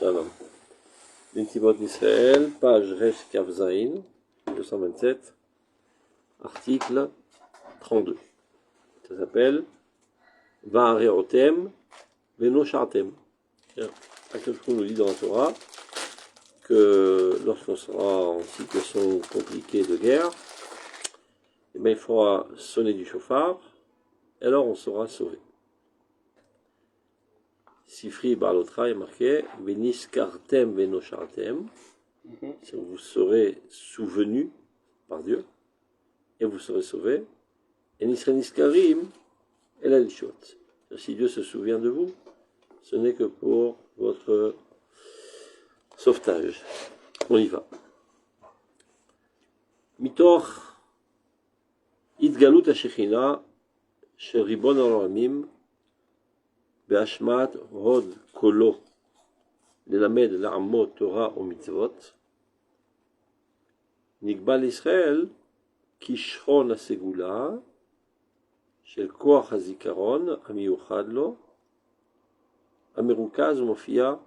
Shalom. L'Intimot d'Israël, page Resh Kavzaïn, 227, article 32. Ça s'appelle Va'areotem Veno Shartem. Akhlou nous dit dans la Torah que lorsqu'on sera en situation compliquée de guerre, eh bien, il faudra sonner du chauffard, et alors on sera sauvé. Sifri Balotra est marqué Veniskartem Venoshartem, si vous serez souvenu par Dieu, et vous serez sauvé. Et Nisreniskarim et la Lishot. Si Dieu se souvient de vous, ce n'est que pour votre sauvetage. On y va. Mitor Idgalut Hashechina Shel Ribon Olamim Be'ashmat Hod Kolo Lelamed La'amot Torah o Mitzvot Nigbal Israël Kishron HaSegula Shel Koach HaZikaron Amiyuchad Lo Amirukaz Mofia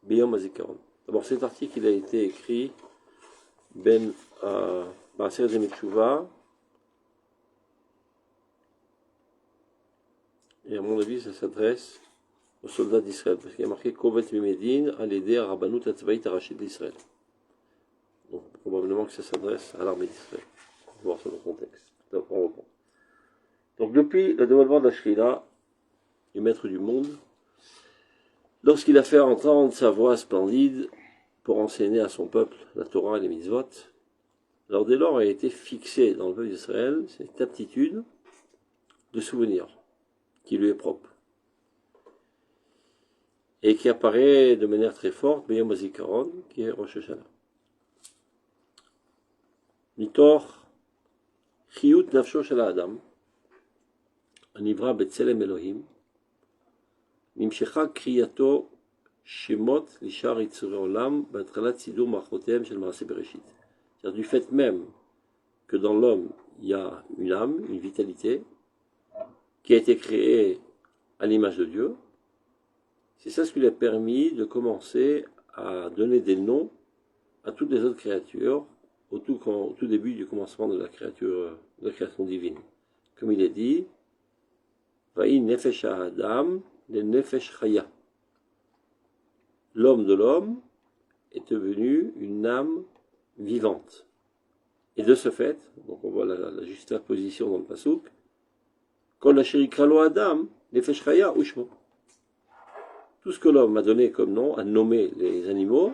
Biyom HaZikaron. D'abord, cet article il a été écrit Ben Maaser de Metshuva, et à mon avis ça s'adresse aux soldats d'Israël, parce qu'il y a marqué Kovet Mimedin à l'aider à Rabbanut Atzvaït Arachid d'Israël. Donc probablement que ça s'adresse à l'armée d'Israël. On va voir sur le contexte. Donc depuis le dévoilement de la Shrila, du maître du monde, lorsqu'il a fait entendre sa voix splendide pour enseigner à son peuple la Torah et les mitzvot, alors dès lors a été fixé dans le peuple d'Israël cette aptitude de souvenir qui lui est propre et qui apparaît de manière très forte B'yom HaZikaron, qui est Rosh Hashanah. Mitor Chiyut Nafsho Shel Adam Anivra B'Tselem Elohim Nimshecha Kriyato Shemot Lishar Yitzurei Olam B'Atchalat Sidur Machotem Shel Maaseh Bereshit. C'est-à-dire du fait même que dans l'homme il y a une âme, une vitalité qui a été créée à l'image de Dieu, c'est ça ce qui lui a permis de commencer à donner des noms à toutes les autres créatures au tout début du commencement de la création divine. Comme il est dit, Vaï Nefesh Adam, le Nefesh Chaya. L'homme de l'homme est devenu une âme vivante. Et de ce fait, donc on voit la juxtaposition dans le Pasuk, Kol Asher Yikralo Adam, Nefesh Chaya Ushmo. Tout ce que l'homme a donné comme nom, a nommé les animaux,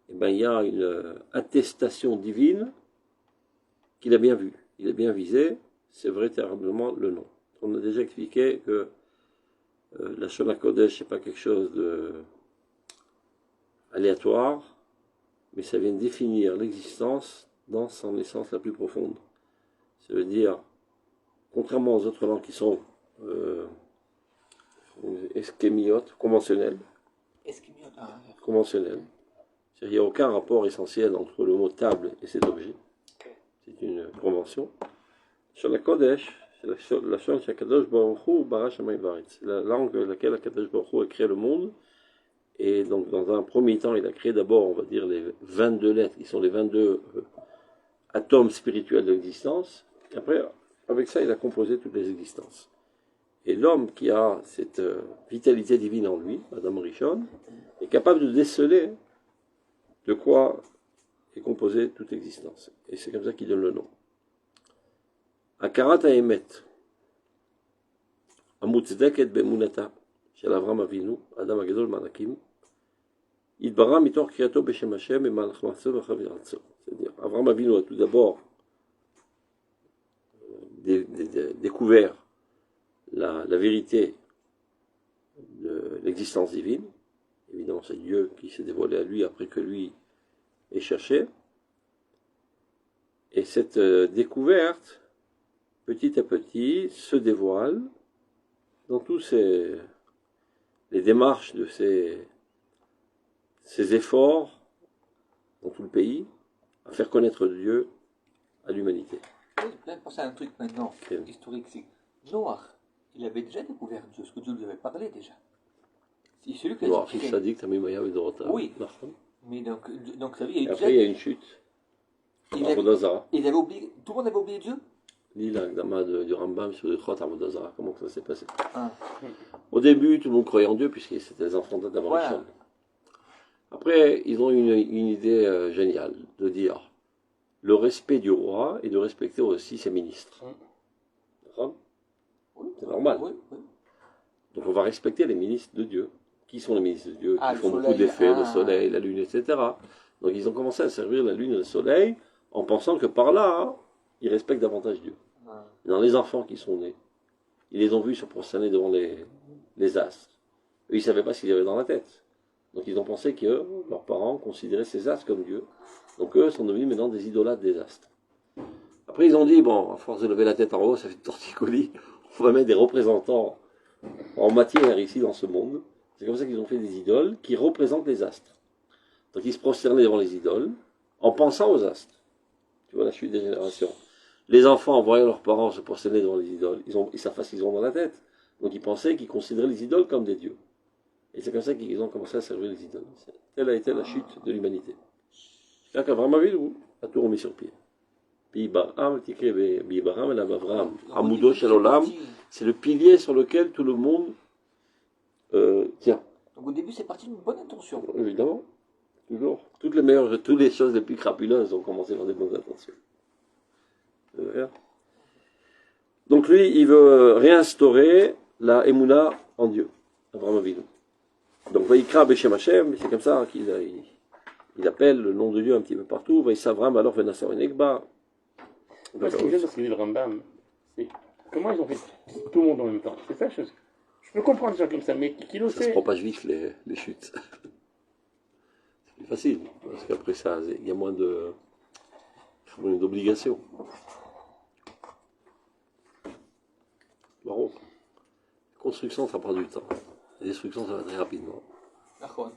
eh ben, il y a une attestation divine qu'il a bien vue. Il a bien visé, c'est véritablement le nom. On a déjà expliqué que la Shona Kodesh n'est pas quelque chose de aléatoire, mais ça vient définir l'existence dans son essence la plus profonde. Ça veut dire, contrairement aux autres langues qui sont eschémiotes, conventionnelles, il n'y a aucun rapport essentiel entre le mot table et cet objet. C'est une convention. Sur la Kodesh, c'est la chose Kadosh Baruch Hu bara shamayim va'aretz. C'est la langue dans laquelle Kadosh Baruch Hu a créé le monde. Et donc, dans un premier temps, il a créé d'abord, on va dire, les 22 lettres, qui sont les 22 atomes spirituels de l'existence. Et après, avec ça, il a composé toutes les existences. Et l'homme qui a cette vitalité divine en lui, Adam Rishon, est capable de déceler de quoi est composée toute existence. Et c'est comme ça qu'il donne le nom. Akarat ha'emet, amutzedeket be'emunata, shel Avram Avinu, Adam Agadol Malakim, idbara mitor kriyato b'shem Hashem et malach ma'aso v'chav yiratzo. C'est-à-dire, Avram Avinu a tout d'abord découvert la vérité de l'existence divine. Évidemment, c'est Dieu qui s'est dévoilé à lui après que lui ait cherché. Et cette découverte, petit à petit, se dévoile dans tous les démarches de ces efforts dans tout le pays à faire connaître Dieu à l'humanité. Je viens de penser à un truc maintenant, historique, c'est Noach, il avait déjà découvert Dieu, ce que Dieu lui avait parlé déjà. C'est celui qui a Alors, dit il dit que Tamimaya Vedorota. Oui. Mais donc ça veut dire, Et après, il y a une chute. il Avodazara. avait oublié, tout le monde avait oublié Dieu. Lis l'agdama du Rambam sur le Chot Avodazara. Comment ça s'est passé? Ah. Au début, tout le monde croyait en Dieu, puisque c'était les enfants d'Adam Voilà. Rishon. Après, ils ont eu une idée géniale de dire le respect du roi et de respecter aussi ses ministres. D'accord? Oui, C'est normal. Oui, oui. Donc on va respecter les ministres de Dieu. Qui sont les ministres de Dieu? Ah, Qui le font beaucoup soleil, d'effets, le ah. soleil, la lune, etc. Donc ils ont commencé à servir la lune et le soleil en pensant que par là, hein, ils respectent davantage Dieu. Ah. Dans les enfants qui sont nés, ils les ont vus se prosterner devant les astres. Eux, ils ne savaient pas ce qu'il y avait dans la tête. Donc ils ont pensé que leurs parents considéraient ces astres comme Dieu. Donc eux sont devenus maintenant des idolâtres des astres. Après ils ont dit, bon, à force de lever la tête en haut, ça fait de torticolis, on va mettre des représentants en matière ici dans ce monde. C'est comme ça qu'ils ont fait des idoles qui représentent les astres. Donc ils se prosternaient devant les idoles en pensant aux astres. Tu vois la chute des générations. Les enfants, en voyant leurs parents se prosterner devant les idoles, ils savent pas ce qu'ils ont dans la tête. Donc ils pensaient qu'ils considéraient les idoles comme des dieux. Et c'est comme ça qu'ils ont commencé à servir les idoles. Telle a été la chute de l'humanité. C'est-à-dire qu'Avraham Avinu a tout remis sur pied. Puis Barham, Bibarham, et Avraham, Amoudo Shalolam, c'est le pilier sur lequel tout le monde tient. Donc au début, c'est parti d'une bonne intention. Évidemment, toujours. Toutes les choses les plus crapuleuses ont commencé par des bonnes intentions. Donc lui, il veut réinstaurer la Emouna en Dieu, Avraham Avinu. Donc Vaïkra Beshem Hashem, c'est comme ça qu'il il appelle le nom de Dieu un petit peu partout. Vaïsavram alors Venasa Venegba. Parce que ce qu'il dit le Rambam, c'est comment ils ont fait tout le monde en même temps. C'est ça, je peux comprendre ça comme ça, mais qui le Ça se sait? propage vite les chutes. C'est plus facile, parce qu'après ça, il y a moins d'obligations. Bon, construction, ça prend du temps. La destruction, ça va très rapidement. D'accord.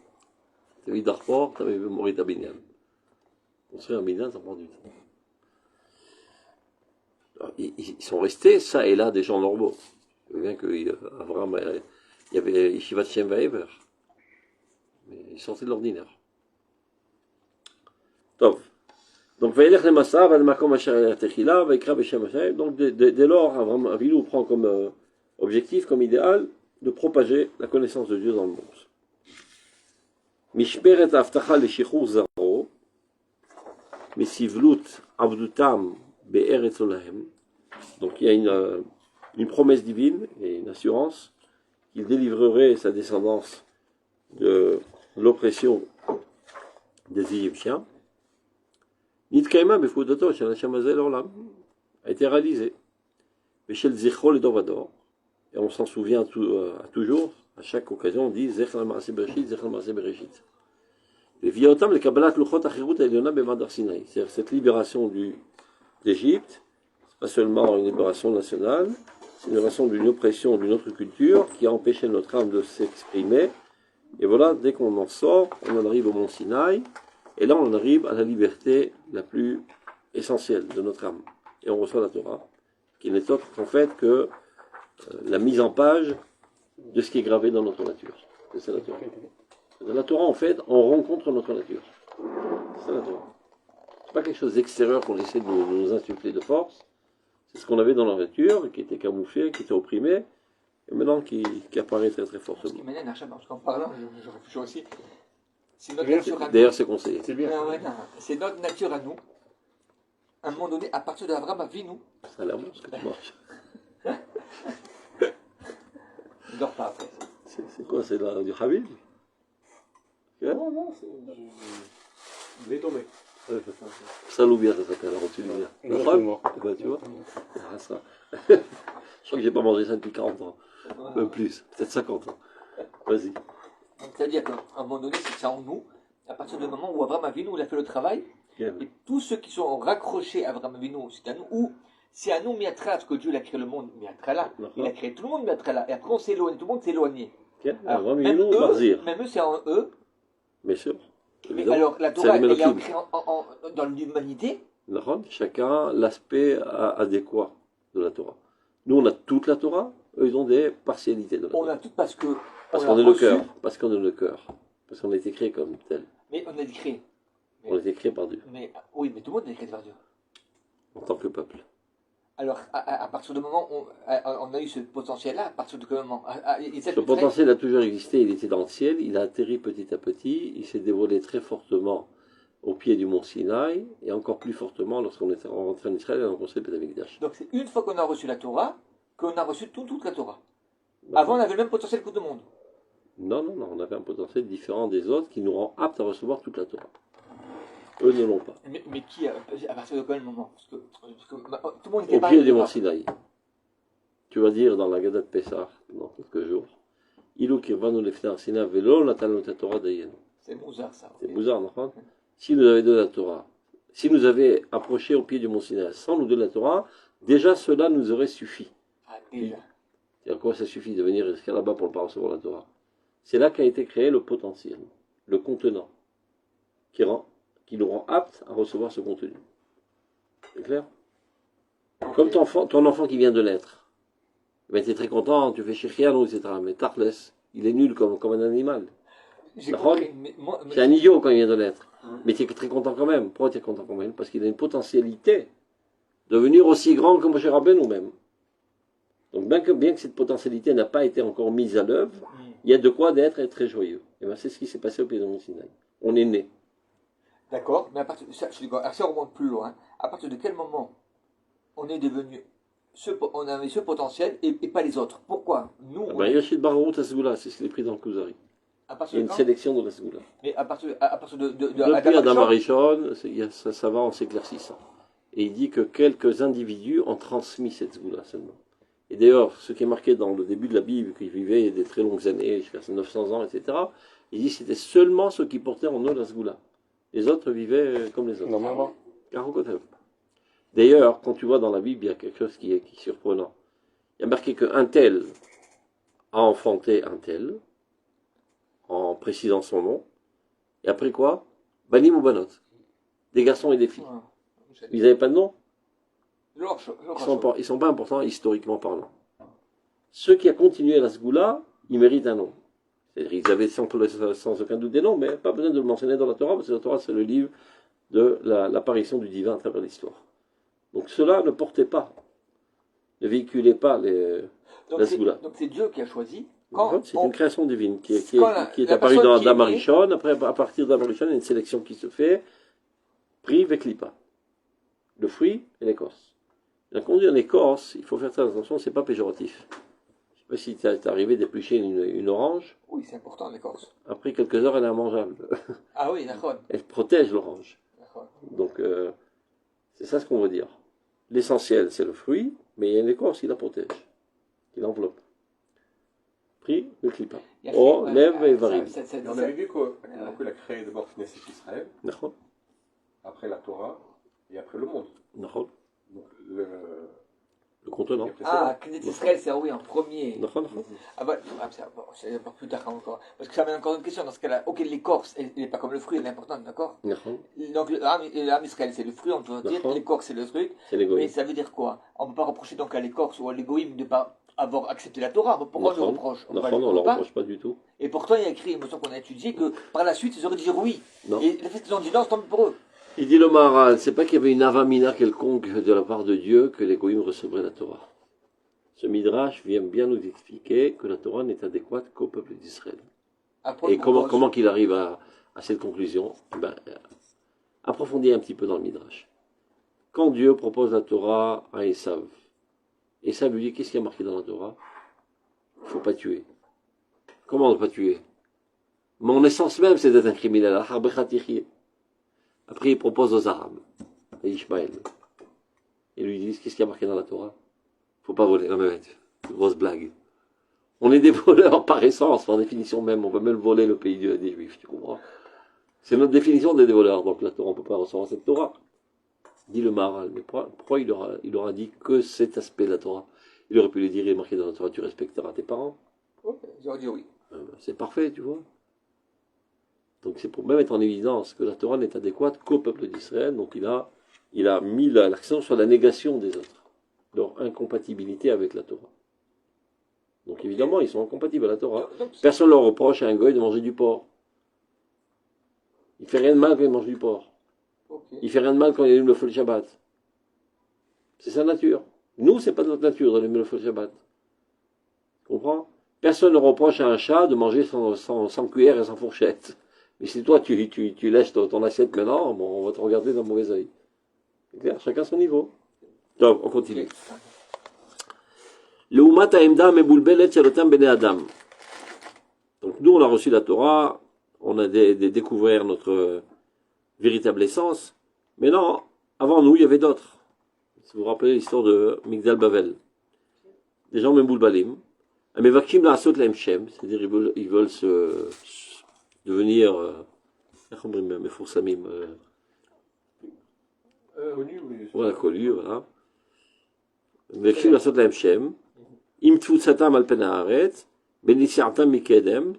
Tu as vu d'Arport, tu avais mourir d'Abinyan. Construire un Binyan, ça prend du temps. Alors, ils sont restés, ça et là, des gens normaux. Je veux bien qu'Avraham, il y avait Yeshivat Shem Vaever. Mais ils sortaient de l'ordinaire. Top. Donc, donc dès lors, Avraham Avinu prend comme objectif, comme idéal, de propager la connaissance de Dieu dans le monde. Mishperet Avtacha Leshichur Zaro, Mesivlut Avdutam Be'eretz Olahem. Donc il y a une promesse divine et une assurance qu'il délivrerait sa descendance de l'oppression des Égyptiens. Nitkaima Befudoto Shel Hashem Hazel Olam a été réalisé. Beshel Zichro le Dovador. Et on s'en souvient toujours, à chaque occasion, on dit Zech la Maaseh Bereshit, Zech la Maaseh Bereshit. Et Viotam le Kabbalat Luchot Achirut Eliona Bevadar Sinaï. C'est-à-dire cette libération d'Égypte, c'est pas seulement une libération nationale, c'est une libération d'une oppression d'une autre culture qui a empêché notre âme de s'exprimer. Et voilà, dès qu'on en sort, on en arrive au mont Sinaï, et là on en arrive à la liberté la plus essentielle de notre âme. Et on reçoit la Torah, qui n'est autre qu'en fait que la mise en page de ce qui est gravé dans notre nature. C'est ça la Torah. Dans la Torah, en fait, on rencontre notre nature. C'est ça la Torah. C'est pas quelque chose d'extérieur qu'on essaie de nous insuffler de force. C'est ce qu'on avait dans la nature, qui était camouflé, qui était opprimé, et maintenant qui apparaît très très Ce fortement. qui m'énerve à chaque fois, parce qu'en parlant, je réfléchis aussi. C'est notre nature à nous. D'ailleurs, c'est conseillé. C'est bien. Ah ouais, non, c'est notre nature à nous. À un moment donné, à partir de Avraham Avinu, Ça a l'air bon ce que tu manges. il ne dort pas après. C'est quoi? C'est du Habib? Non, non, il est tombé. Saloubia, ça s'appelle, alors tu dis bien. Exactement. Bah, tu vois? Ah, ça. Je crois que j'ai pas mangé ça depuis 40 ans. Même plus, peut-être 50 ans. Vas-y. Donc, c'est-à-dire qu'à un moment donné, c'est ça en nous. À partir du moment où Avraham Avinu il a fait le travail, et tous ceux qui sont raccrochés à Avraham Avinu, c'est à nous, ou c'est à nous, Miatra, parce que Dieu il a créé le monde, Miatra, il a créé tout le monde, Miatra, et après on s'éloigne, tout le monde s'est éloigné. Alors, Même eux, c'est en eux. bien sûr. Mais alors, la Torah, elle est ancrée dans l'humanité. Chacun l'aspect adéquat de la Torah. Nous, on a toute la Torah, eux, ils ont des partialités de la Torah. On a tout parce que Parce on qu'on l'a est le reçu. cœur. Parce qu'on est le cœur. Parce qu'on a été créé comme tel. Mais on a été créé. On a été créé par Dieu, Mais, oui, mais tout le monde est créé par Dieu. en tant que peuple. Alors, à partir du moment où on a eu ce potentiel-là, à partir de quel moment Ce potentiel a toujours existé, il était dans le ciel, il a atterri petit à petit, il s'est dévoilé très fortement au pied du mont Sinaï, et encore plus fortement lorsqu'on est rentré en Israël et on a construit le Beth Amikdash. Donc c'est une fois qu'on a reçu la Torah, qu'on a reçu toute la Torah. Avant, on avait le même potentiel que tout le monde. Non, non, non, on avait un potentiel différent des autres qui nous rend aptes à recevoir toute la Torah. Eux ne l'ont pas. Mais qui, à partir de quel moment parce que tout le monde était Au pareil. pied du mont Sinaï. Tu vas dire dans la Gada de Pessah, dans quelques jours, Ilou kirvanu lefnar Sina velo natanu ta Torah dayenu. C'est Mouzar, ça. C'est Mouzar, non? Si nous avait donné la Torah, si nous avait approché au pied du mont Sinaï sans nous donner la Torah, déjà cela nous aurait suffi. Ah, déjà. Et à quoi ça suffit de venir jusqu'à là-bas pour ne pas recevoir la Torah? C'est là qu'a été créé le potentiel, le contenant, qui nous rend aptes à recevoir ce contenu. C'est clair? Comme ton enfant qui vient de naître. Ben, tu es très content, tu fais chirchiano, etc. Mais Tarles, il est nul comme un animal. J'ai D'accord. compris, mais C'est un idiot quand il vient de naître. Mais tu es très content quand même. Pourquoi tu es content quand même? Parce qu'il a une potentialité de devenir aussi grand que Moshe Rabbeinu même. Donc bien que cette potentialité n'a pas été encore mise à l'œuvre, il y a de quoi être très joyeux. Et bien c'est ce qui s'est passé au pied de Mont Sinaï. On est né. D'accord, mais à partir de ça, je suis d'accord. Alors, si on remonte plus loin, à partir de quel moment on est devenu, on avait ce potentiel et pas les autres? Pourquoi nous, on est- Yachid Bararut Asgoula, c'est ce qu'il est pris dans le Kuzari. à Il partir y a de une quand? sélection de la Sgoula. Mais à partir de Depuis Adam Adam Arishon, Arishon, ça va en s'éclaircissant. Et il dit que quelques individus ont transmis cette Sgoula seulement. Et d'ailleurs, ce qui est marqué dans le début de la Bible, qu'ils vivaient des très longues années, jusqu'à 900 ans, etc., il dit que c'était seulement ceux qui portaient en eux la Sgoula. Les autres vivaient comme les autres. Normalement. Karokotev. D'ailleurs, quand tu vois dans la Bible, il y a quelque chose qui est surprenant. Il y a marqué qu'un tel a enfanté un tel, en précisant son nom. Et après quoi? Banim ou Banot. Des garçons et des filles. Ils n'avaient pas de nom. Ils sont pas importants historiquement parlant. Ceux qui ont continué la Sgoula, ils méritent un nom. C'est-à-dire qu'ils avaient sans aucun doute des noms, mais pas besoin de le mentionner dans la Torah, parce que la Torah c'est le livre de l'apparition du divin à travers l'histoire. Donc ceux-là ne portaient pas, ne véhiculaient pas la Sgoula. Donc c'est Dieu qui a choisi. C'est une création divine qui est la apparue personne dans qui est Adam née- Arishon. Après, à partir d'Adam Arishon, il y a une sélection qui se fait, prive et clipa. Le fruit et l'écorce. Quand on dit en écorce, il faut faire très attention, c'est pas péjoratif. Je sais pas si t'es arrivé d'éplucher une orange, Oui, c'est important l'écorce. après quelques heures, elle est immangeable. Ah oui, d'accord. Elle protège l'orange. D'accord. Donc, c'est ça ce qu'on veut dire. L'essentiel, c'est le fruit, mais il y a une écorce qui la protège, qui l'enveloppe. Pris, le clipa. Oh, lève et varim. Et on avait vu qu'il a créé d'abord Knesset Israël, D'accord. après la Torah et après le monde. D'accord. Donc Le contenant. les précédents. Ah, Knesset Israël, c'est oui, en premier. D'accord. Ah bah, c'est encore plus tard encore. Parce que ça amène encore une question dans ce cas-là. Ok, l'écorce, elle n'est pas comme le fruit, elle est importante, d'accord? D'accord. Donc l'âme Israël, c'est le fruit, on peut dire. D'accord. L'écorce, c'est le truc. C'est Mais l'égoïsme. ça veut dire quoi? On ne peut pas reprocher donc à l'écorce ou à l'égoïsme de ne pas avoir accepté la Torah. Pourquoi on le reproche? Non, on ne le reproche pas du tout. Et pourtant, il y a écrit, il me semble qu'on a étudié, que par la suite, ils auraient dit oui. Non. Et le fait qu'ils ont dit non, c'est tant pis pour eux. Il dit le Maharal, c'est pas qu'il y avait une avamina quelconque de la part de Dieu que les goïms recevraient la Torah. Ce midrash vient bien nous expliquer que la Torah n'est adéquate qu'au peuple d'Israël. Après, Et comment qu'il arrive à cette conclusion? Approfondis un petit peu dans le midrash. Quand Dieu propose la Torah à Esav, Esav lui dit qu'est-ce qu'il y a marqué dans la Torah? Il ne faut pas tuer. Comment ne pas tuer? Mon essence même, c'est d'être un criminel. Après, il propose aux Arabes, à Ishmaël. Ils lui disent qu'est-ce qu'il y a marqué dans la Torah? Il ne faut pas voler. Non, mais grosse blague. On est des voleurs par essence, par définition même. On peut même voler le pays des Juifs, tu comprends? C'est notre définition des voleurs. Donc la Torah, on ne peut pas recevoir cette Torah. Dit le Maharal. Mais pourquoi il aura dit que cet aspect de la Torah? Il aurait pu lui dire, il est marqué dans la Torah, tu respecteras tes parents. Ils auraient dit oui. C'est parfait, tu vois. Donc c'est pour même mettre en évidence que la Torah n'est adéquate qu'au peuple d'Israël. Donc il a mis l'accent sur la négation des autres, leur incompatibilité avec la Torah. Donc évidemment, ils sont incompatibles à la Torah. Donc, Personne ne leur reproche à un goy de manger du porc. Il fait rien de mal quand il mange du porc. ok. Il fait rien de mal quand il allume le feu le Shabbat. C'est sa nature. Nous, c'est pas notre nature d'allumer le feu le Shabbat. Tu comprends? Personne ne reproche à un chat de manger sans cuillère et sans fourchette. Mais si toi, tu lèches ton assiette maintenant, bon, on va te regarder d'un mauvais œil. C'est clair? Chacun son niveau. Donc, on continue. L'Oumat ha'emda meboulbelet shelotam bnei adam. Donc, nous, on a reçu la Torah, on a découvert notre véritable essence. Mais non, avant nous, il y avait d'autres. Si vous vous rappelez l'histoire de Migdal Bavel. Des gens Meboulbalim. Mais Vakshim la Asot la Shem, c'est-à-dire ils veulent se devenir Mefoursamim. Connu, oui. Voilà, connus, voilà. Vakshim la Asot la Shem. Im Tfutsatam al Penaaret, Benisiatam Mikedem,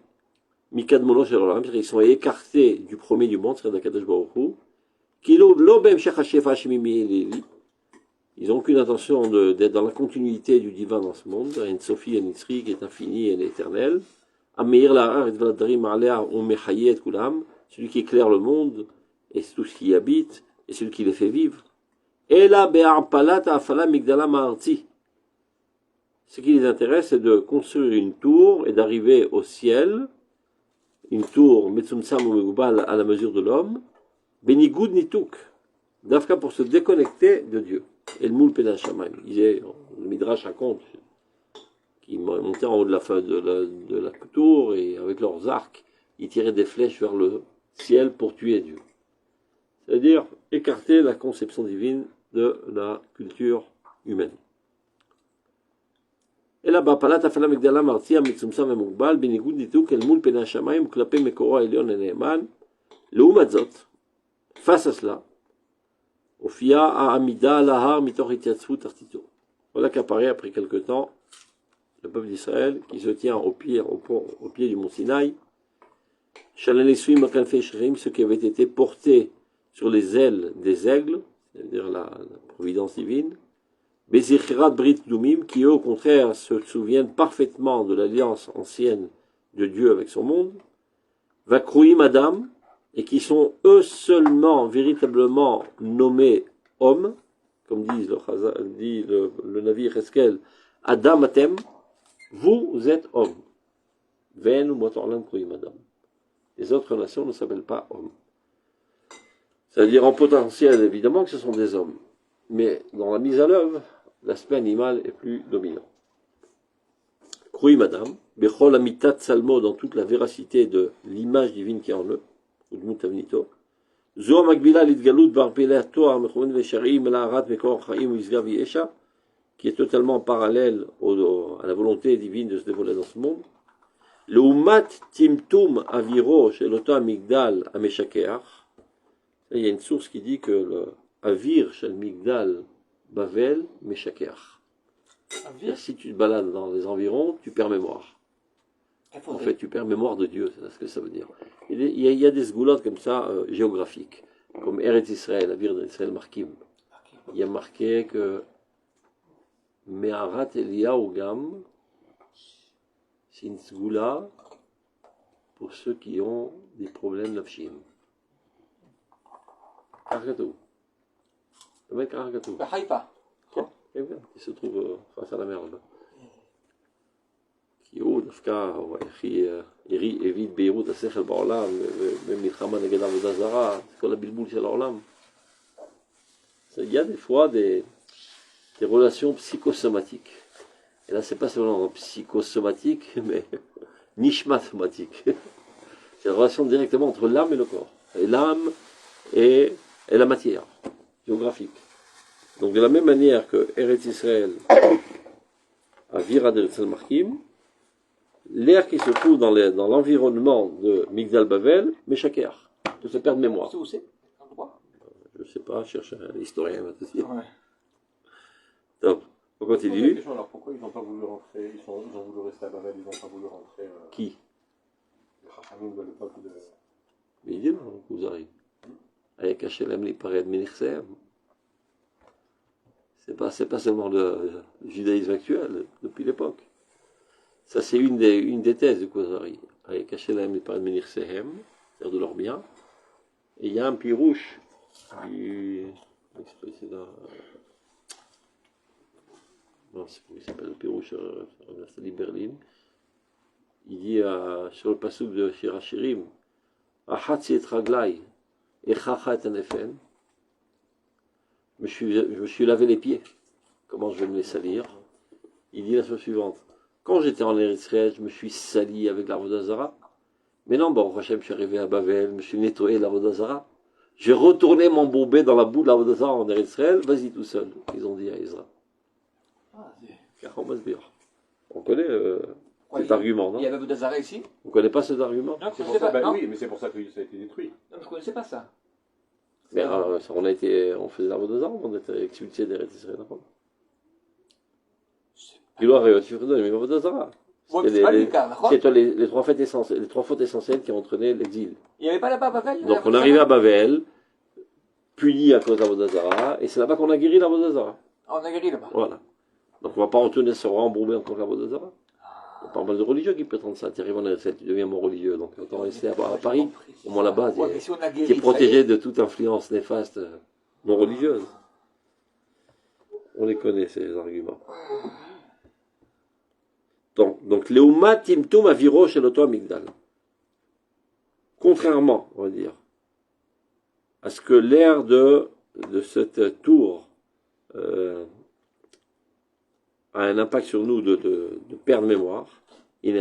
Mikadmono Shel Olam, c'est-à-dire ils sont écartés du premier du monde, c'est-à-dire Kadosh Baruch Hu. Kilo Lobem Shechashefa Shemimi Elili. Ils n'ont aucune intention d'être dans la continuité du divin dans ce monde. Une Sophie, une Isri qui est infinie et éternelle. Ameir Lahar et Vladrim Alea Omechayet Kulam, celui qui éclaire le monde et tout ce qui y habite, et celui qui les fait vivre. Et là, Be'arpalat Afala Migdala Ma'arti. Ce qui les intéresse, c'est de construire une tour et d'arriver au ciel, une tour Metzumtsam ou Megoubal à la mesure de l'homme, Benigoud Nituk, d'Afka pour se déconnecter de Dieu. Et le moule Pédachamaim. Le Midrash raconte qu'ils montaient en haut de la tour et avec leurs arcs, ils tiraient des flèches vers le ciel pour tuer Dieu. C'est-à-dire écarter la conception divine de la culture humaine. Et là-bas, Palat Afala Migdala Martia Mitzumsam et Mugbal, Benigoud Nituk, El Moul Pédachamaim, Klapé Mekora Elion et Neeman, le Umadzot, face à cela, Ofia a Amida Lahar Mitor Itiatsfu Tartito. Voilà qu'apparaît après quelque temps le peuple d'Israël qui se tient au pied du mont Sinaï. Shalanesui Makanfei Shrim, ceux qui avaient été portés sur les ailes des aigles, c'est-à-dire la providence divine. Bezichirat Brit Dumim, qui eux au contraire se souviennent parfaitement de l'alliance ancienne de Dieu avec son monde. Vakruim Adam, et qui sont eux seulement véritablement nommés hommes, comme dit le Navi Cheskel, Adam Atem, vous êtes hommes. Ven ou Motorlam Kruim Adam. Les autres nations ne s'appellent pas hommes. C'est-à-dire en potentiel, évidemment que ce sont des hommes. Mais dans la mise à l'œuvre, l'aspect animal est plus dominant. Kruim Adam, Bechol Amitat Salmo, dans toute la véracité de l'image divine qui est en eux, ou de Moutavnito. Zoa Magbila Lidgalut Barpelea Toar Mechouen Vesharim Melaharat Mekor Chaim Uizgavi Esha, qui est totalement parallèle à la volonté divine de se dévoiler dans ce monde. Le Umat Timtum Aviro chez l'Ota Migdal Ameshakeach. Il y a une source qui dit que le Avir chez le Migdal Bavel Meshakeach. Si tu te balades dans les environs, tu perds mémoire. En fait, tu perds mémoire de Dieu, c'est ce que ça veut dire. Il y a des sgoulottes comme ça, géographiques, comme Eretz Israël, la ville d'Israël Markim. Il y a marqué que Me'arat Eliyahu Gam, c'est une sgoula pour ceux qui ont des problèmes nafshim. Karkatou. Le mec Karkatou. Haïfa. Il se trouve face à la mer là-bas. הוא דווקא, איך הביא את בהירות השכל בעולם, ומלחמה נגד עבודה זרה, כל הבלבול של העולם. Il y a des fois des relations psychosomatiques. Et là, c'est pas seulement psychosomatique, mais nishmasomatique. C'est la relation directement entre l'âme et le corps. Et l'âme et la matière géographique. Donc de la même manière que Eretz Israël a Vira d'Eretz Markim, l'air qui se trouve dans l'environnement de Migdal Bavel, Meshakeach, de se perdre mémoire. C'est où c'est? L'endroit? Je ne sais pas, cherche un historien va te dire. Ouais. Donc, on continue. Alors pourquoi ils n'ont pas voulu rentrer, ils ont voulu rester à Bavel, ils n'ont pas voulu rentrer Qui? Les Chachamim, le peuple de... Mais il dit non, vous arrivez. Avec Hachem les pareils de c'est pas seulement le judaïsme actuel, depuis l'époque. Ça, c'est une des thèses du Kuzari. Avec Hachem et par Menir Sehem, c'est-à-dire de leur bien. Et il y a un pirouche du. C'est là. Non, c'est comment il s'appelle le pirouche, Naftali Berlin. Il dit sur le passouk de Shirachirim, Achatzi et Raglai, et Chacha et Anefen. Je me suis lavé les pieds. Comment je vais me les salir? Il dit la chose suivante. Quand j'étais en Israël, je me suis sali avec la Vodazara. Mais non, bon, Hachem, je suis arrivé à Bavel, je me suis nettoyé de la Vodazara. J'ai retourné m'embourbé dans la boue de la Vodazara en Israël, vas-y tout seul, ils ont dit à Ezra. On connaît cet argument, non? Il y avait Vodazara ici? On ne connaît pas cet argument? Non, je ne C'est connaissais pour ça, pas. Non. oui, mais c'est pour ça que ça a été détruit. Non, je ne connaissais pas ça. Mais on faisait la Vodazara, on était expulsés d'Israël. Il doit réussir à donner, mais Vodazara. C'est les trois fautes essentielles qui ont entraîné l'exil. Il n'y avait pas là-bas à Bavel? Donc on est arrivé à Bavel, puni à cause de la Vodazara, et c'est là-bas qu'on a guéri la Vodazara. On a guéri là-bas. Voilà. Donc on ne va pas retourner se rembourber encore la Vodazara. Il y a pas mal de religieux qui prétendent ça. Tu arrives en Israël, tu deviens mon religieux. Donc autant rester à Paris, au moins là-bas, qui est protégé de toute influence néfaste non religieuse. On les connaît, ces arguments. Donc Léouma Timtum Aviro chez l'auto Amigdal. Contrairement, on va dire, à ce que l'air de cette tour a un impact sur nous de perdre mémoire, qui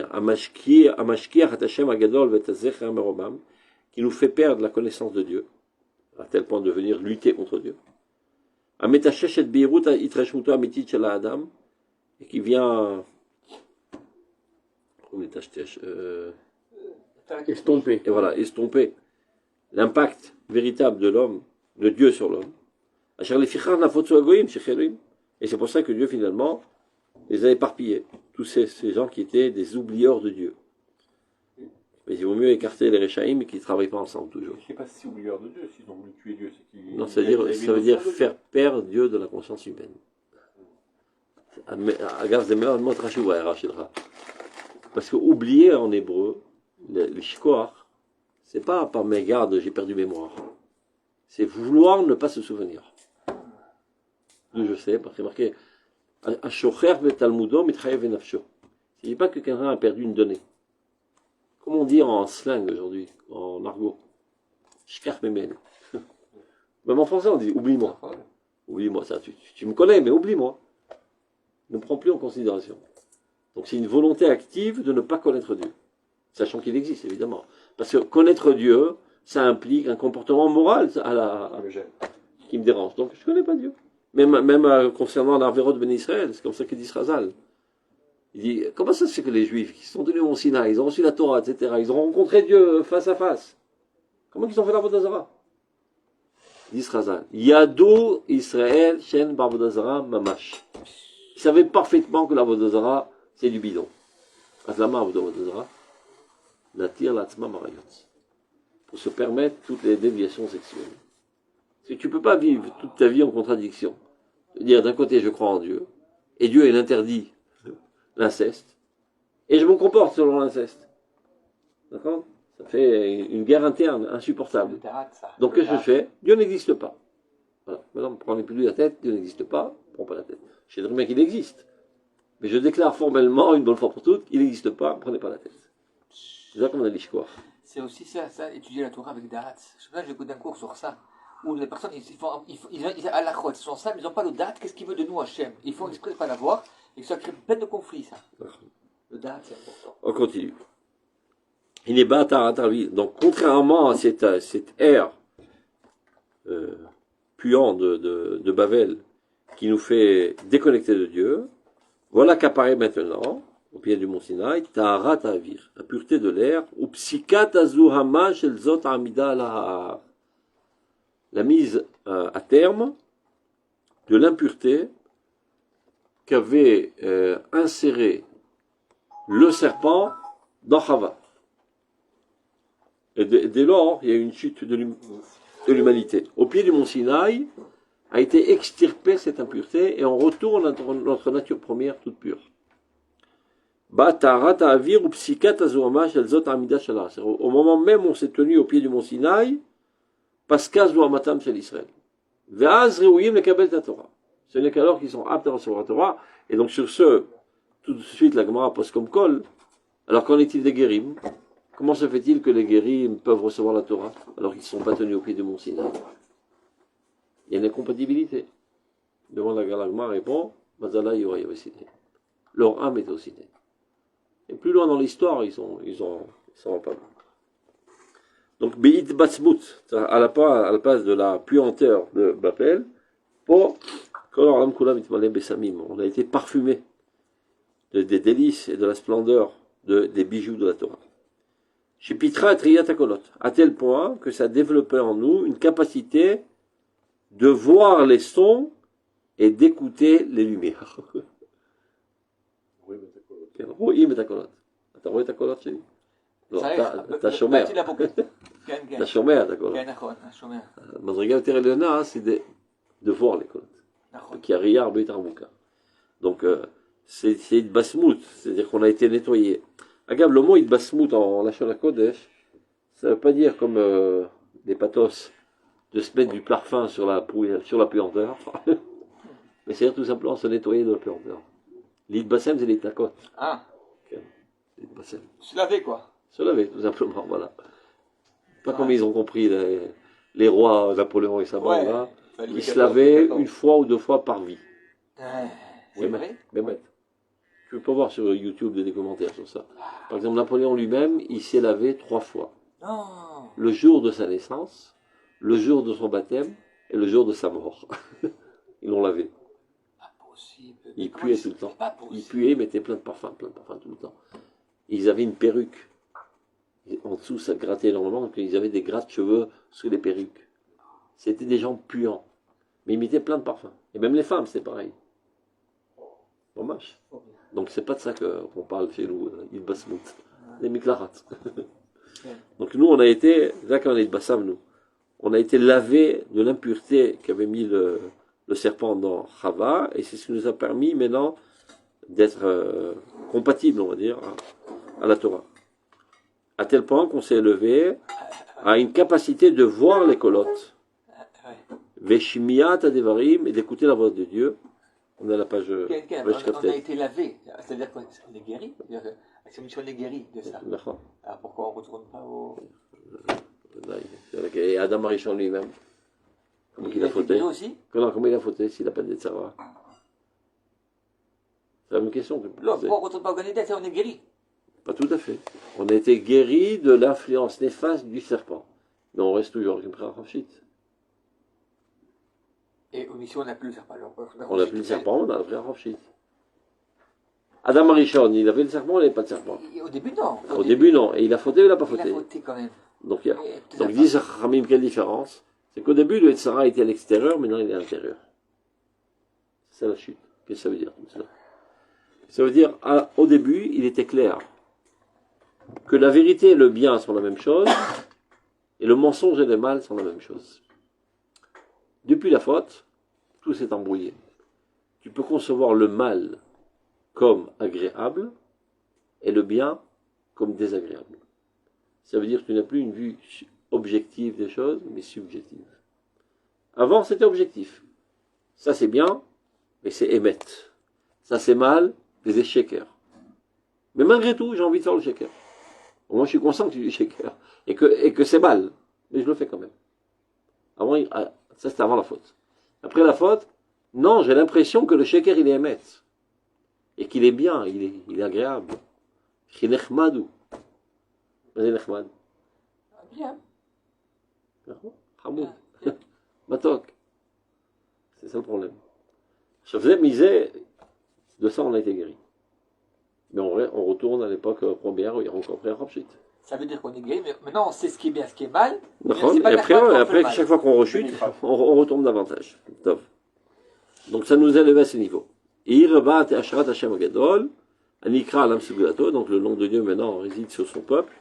nous fait perdre la connaissance de Dieu, à tel point de venir lutter contre Dieu. Et qui vient Estompé. Et voilà, estomper l'impact véritable de l'homme, de Dieu sur l'homme. Et c'est pour ça que Dieu finalement les a éparpillés, tous ces gens qui étaient des oublieurs de Dieu. Mais il vaut mieux écarter les Réchaïm et qu'ils ne travaillent pas ensemble toujours. Je ne sais pas si c'est oublieur de Dieu, s'ils ont voulu tuer Dieu, c'est qu'ils... Non, ça veut dire faire perdre Dieu de la conscience humaine. Parce que oublier en hébreu, le shkoar, c'est pas par mégarde j'ai perdu mémoire. C'est vouloir ne pas se souvenir. D'où je sais, parce que c'est marqué Ashocher vetalmudo mitchayev venafsho. Il ne dit pas que quelqu'un a perdu une donnée. Comment on dit en slang aujourd'hui, en argot? Shkar memen. Même en français on dit oublie-moi. Oublie-moi, ça, tu me connais, mais oublie-moi. Ne prends plus en considération. Donc c'est une volonté active de ne pas connaître Dieu. Sachant qu'il existe, évidemment. Parce que connaître Dieu, ça implique un comportement moral qui me dérange. Donc je ne connais pas Dieu. Même concernant l'Arverot Ben Israël, c'est comme ça qu'il dit Srazal. Il dit, comment ça se fait que les Juifs, qui sont venus au Mont Sinaï, ils ont reçu la Torah, etc., ils ont rencontré Dieu face à face. Comment ils ont fait la Vodazara? Il dit Srazal, Yadou Israël Shen Bar Vodazara Mamash. Ils savaient parfaitement que la Vodazara, c'est du bidon. Azlama Vodazara, Natir Latzma Marayot. Pour se permettre toutes les déviations sexuelles. Parce que tu ne peux pas vivre toute ta vie en contradiction. Dire d'un côté je crois en Dieu, et Dieu il interdit l'inceste, et je me comporte selon l'inceste. D'accord? Ça fait une guerre interne insupportable. Donc qu'est-ce que je fais? Dieu n'existe pas. Voilà. Maintenant, ne prenez plus la tête, Dieu n'existe pas, ne prends pas la tête. Je sais très bien qu'il existe. Mais je déclare formellement, une bonne fois pour toutes, qu'il n'existe pas, ne prenez pas la tête. C'est ça qu'on a dit quoi. C'est aussi ça, étudier la Torah avec Da'at. J'ai écouté un cours sur ça, où les personnes, ils à la croix, ils sont ça, mais ils n'ont pas le Da'at, qu'est-ce qu'il veut de nous, Hachem? Ils font exprès de ne pas l'avoir, et ça crée plein de conflits, ça. Le Da'at, c'est important. On continue. Il est bâtard à lui. Donc, contrairement à cette ère puante de Babel, qui nous fait déconnecter de Dieu, voilà qu'apparaît maintenant, au pied du mont Sinaï, Taharat Avir, la pureté de l'air, ou Psikat Azuhama Shel Zot Amida Lahar, la mise à terme de l'impureté qu'avait inséré le serpent dans Chava. Et dès lors, il y a eu une chute de l'humanité. Au pied du mont Sinaï, a été extirpée cette impureté et on retourne à notre nature première toute pure. Au moment même où on s'est tenu au pied du mont Sinaï, Pascal Zouamatam chez l'Israël. Ve'az Reouim lekabel ta Torah. Ce n'est qu'alors qu'ils sont aptes à recevoir la Torah. Et donc sur ce, tout de suite la Gemara pose comme col. Alors qu'en est-il des guérim? Comment se fait-il que les guérim peuvent recevoir la Torah alors qu'ils ne sont pas tenus au pied du mont Sinaï? Il y a une incompatibilité. Devant la Gemara répond, Mazala Yoraï Siné. Leur âme est au Siné. Et plus loin dans l'histoire, ils sont pas bons. Donc, Be'it Batsmut, à la place de la puanteur de Babel, pour on a été parfumé des délices et de la splendeur des bijoux de la Torah. Shipitra et Triyat Akolot, à tel point que ça développait en nous une capacité de voir les sons et d'écouter les lumières. רואים את הקולות. אתה רואה את הקולות שלי? לא, אתה שומע. אתה שומע את הקולות. כן, נכון, אני שומע. המדרגה יותר עליונה, c'est de voir les קולות. נכון. כי הראייה הרבה יותר עמוקה. Donc, c'est התבשמות, c'est-à-dire qu'on a été nettoyé. Agave, le mot התבשמות en Lachon HaKodesh, ça ne veut pas dire comme des pathos, de se mettre du parfum sur la puanteur. Mais c'est tout simplement se nettoyer de la puanteur. L'idbassem, c'est les tacotes. Ah. Okay. L'idbassem. Se laver, quoi. Se laver, tout simplement, voilà. Pas comme ils ont compris les rois, Napoléon et sa bande, là. Ils se lavaient une fois ou deux fois par vie. C'est vrai? Mais tu peux pas voir sur YouTube des commentaires sur ça. Par exemple, Napoléon lui-même, il s'est lavé 3 fois. Non. Le jour de sa naissance, le jour de son baptême et le jour de sa mort. Ils l'ont lavé. Il puait tout le temps. Il puait, il mettait plein de parfums tout le temps. Ils avaient une perruque. En dessous, ça grattait énormément, donc ils avaient des gratte-cheveux sous les perruques. C'était des gens puants. Mais ils mettaient plein de parfums. Et même les femmes, c'est pareil. Dommage. Donc c'est pas de ça qu'on parle chez nous, il basmout. Les miklarat. Donc nous, on a été, là quand on est bassam, nous, on a été lavé de l'impureté qu'avait mis le serpent dans Chava, et c'est ce qui nous a permis maintenant d'être compatibles, on va dire, à la Torah. À tel point qu'on s'est élevé à une capacité de voir les colottes, Veshimiat Adevarim, et d'écouter la voix de Dieu. On est à la page. On a été lavé, c'est-à-dire qu'on est guéri. C'est une mission, on est guéri de ça. Alors pourquoi on ne retourne pas au. Et Adam Arishon lui-même. Comment il a fauté aussi? Comment il a fauté s'il n'a pas de Tzara? C'est la même question que non, pourquoi on ne retourne pas au Gan Eden? On est guéri. Pas tout à fait. On a été guéri de l'influence néfaste du serpent. Mais on reste toujours avec une prière rachit. Et ici, on n'a plus le serpent. On n'a plus le serpent, on a la prière rachit. Adam Arishon, il avait le serpent, il n'avait pas de serpent. Au début, non. Au début, non. Et il a fauté ou il n'a pas fauté? Il a fauté quand même. Donc, disent Ramim, quelle différence? C'est qu'au début, le Tzara était à l'extérieur, maintenant il est à l'intérieur. C'est la chute. Qu'est-ce que ça veut dire tout ça? Ça veut dire, au début, il était clair que la vérité et le bien sont la même chose, et le mensonge et le mal sont la même chose. Depuis la faute, tout s'est embrouillé. Tu peux concevoir le mal comme agréable, et le bien comme désagréable. Ça veut dire que tu n'as plus une vue objective des choses, mais subjective. Avant, c'était objectif. Ça, c'est bien, mais c'est émet. Ça, c'est mal, mais c'est shaker. Mais malgré tout, j'ai envie de faire le shaker. Au moins, je suis conscient que je suis shaker. Et que c'est mal. Mais je le fais quand même. Avant, ça, c'était avant la faute. Après la faute, non, j'ai l'impression que le shaker, il est émet. Et qu'il est bien, il est agréable. Il est nechmadou. C'est nechmad. Bien. Hamoud. Matok. C'est ça le problème. Je faisais miser, de ça on a été guéri. Mais on retourne à l'époque première où il y a encore pris un Rapshit. Ça veut dire qu'on est guéri, mais maintenant on sait ce qui est bien, ce qui est mal. Et après chaque fois qu'on rechute, on retombe davantage. Top. Donc ça nous élève à ce niveau. Donc le nom de Dieu maintenant réside sur son peuple.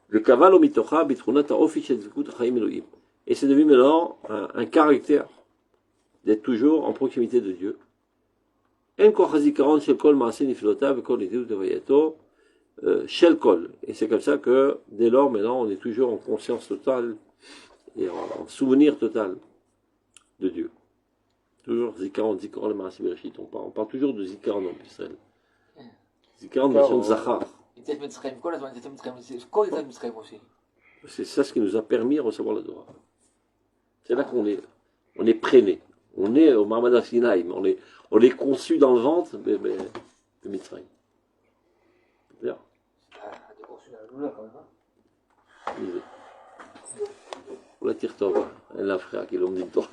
Le kaval au mitocha bitrunata officiel zikut chaim Elohim. Et c'est devenu maintenant un caractère d'être toujours en proximité de Dieu. En koach hazikaron shel kol maaseh niflotav vekol idut devayato shel kol. Et c'est comme ça que, dès lors, maintenant, on est toujours en conscience totale et en souvenir total de Dieu. Toujours zikaron le maaseh bereshit. On parle toujours de zikaron en Israël. זיכרון בלשון זכר. C'est ça ce qui nous a permis de recevoir la Torah. C'est là qu'on est, on est préné. On est au Marmad Sinaï, on est conçu dans le ventre de Mitzrayim. C'est clair? On la tire Torah. Elle l'a frère qui l'ont dit Torah.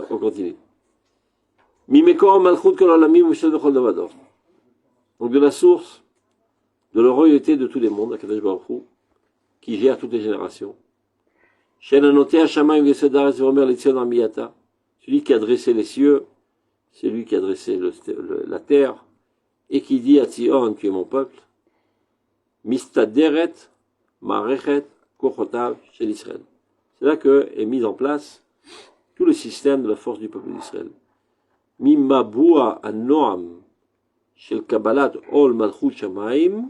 On continue. Mimekor malchut kol olamim u'shel bechol davador. Donc de la source de la royauté de tous les mondes, Akadosh Baruch Hu, qui gère toutes les générations. Shen anoté hashamayim v'yesod haaretz v'omer l'etzion amiyata. Celui qui a dressé les cieux, c'est lui qui a dressé la terre, et qui dit à Tzion, tu es mon peuple, mistaderet marechet kochotav shel Israël. C'est là que est mis en place tout le système de la force du peuple d'Israël. Mimabua an-noam shel kabbalat ol malchut shamayim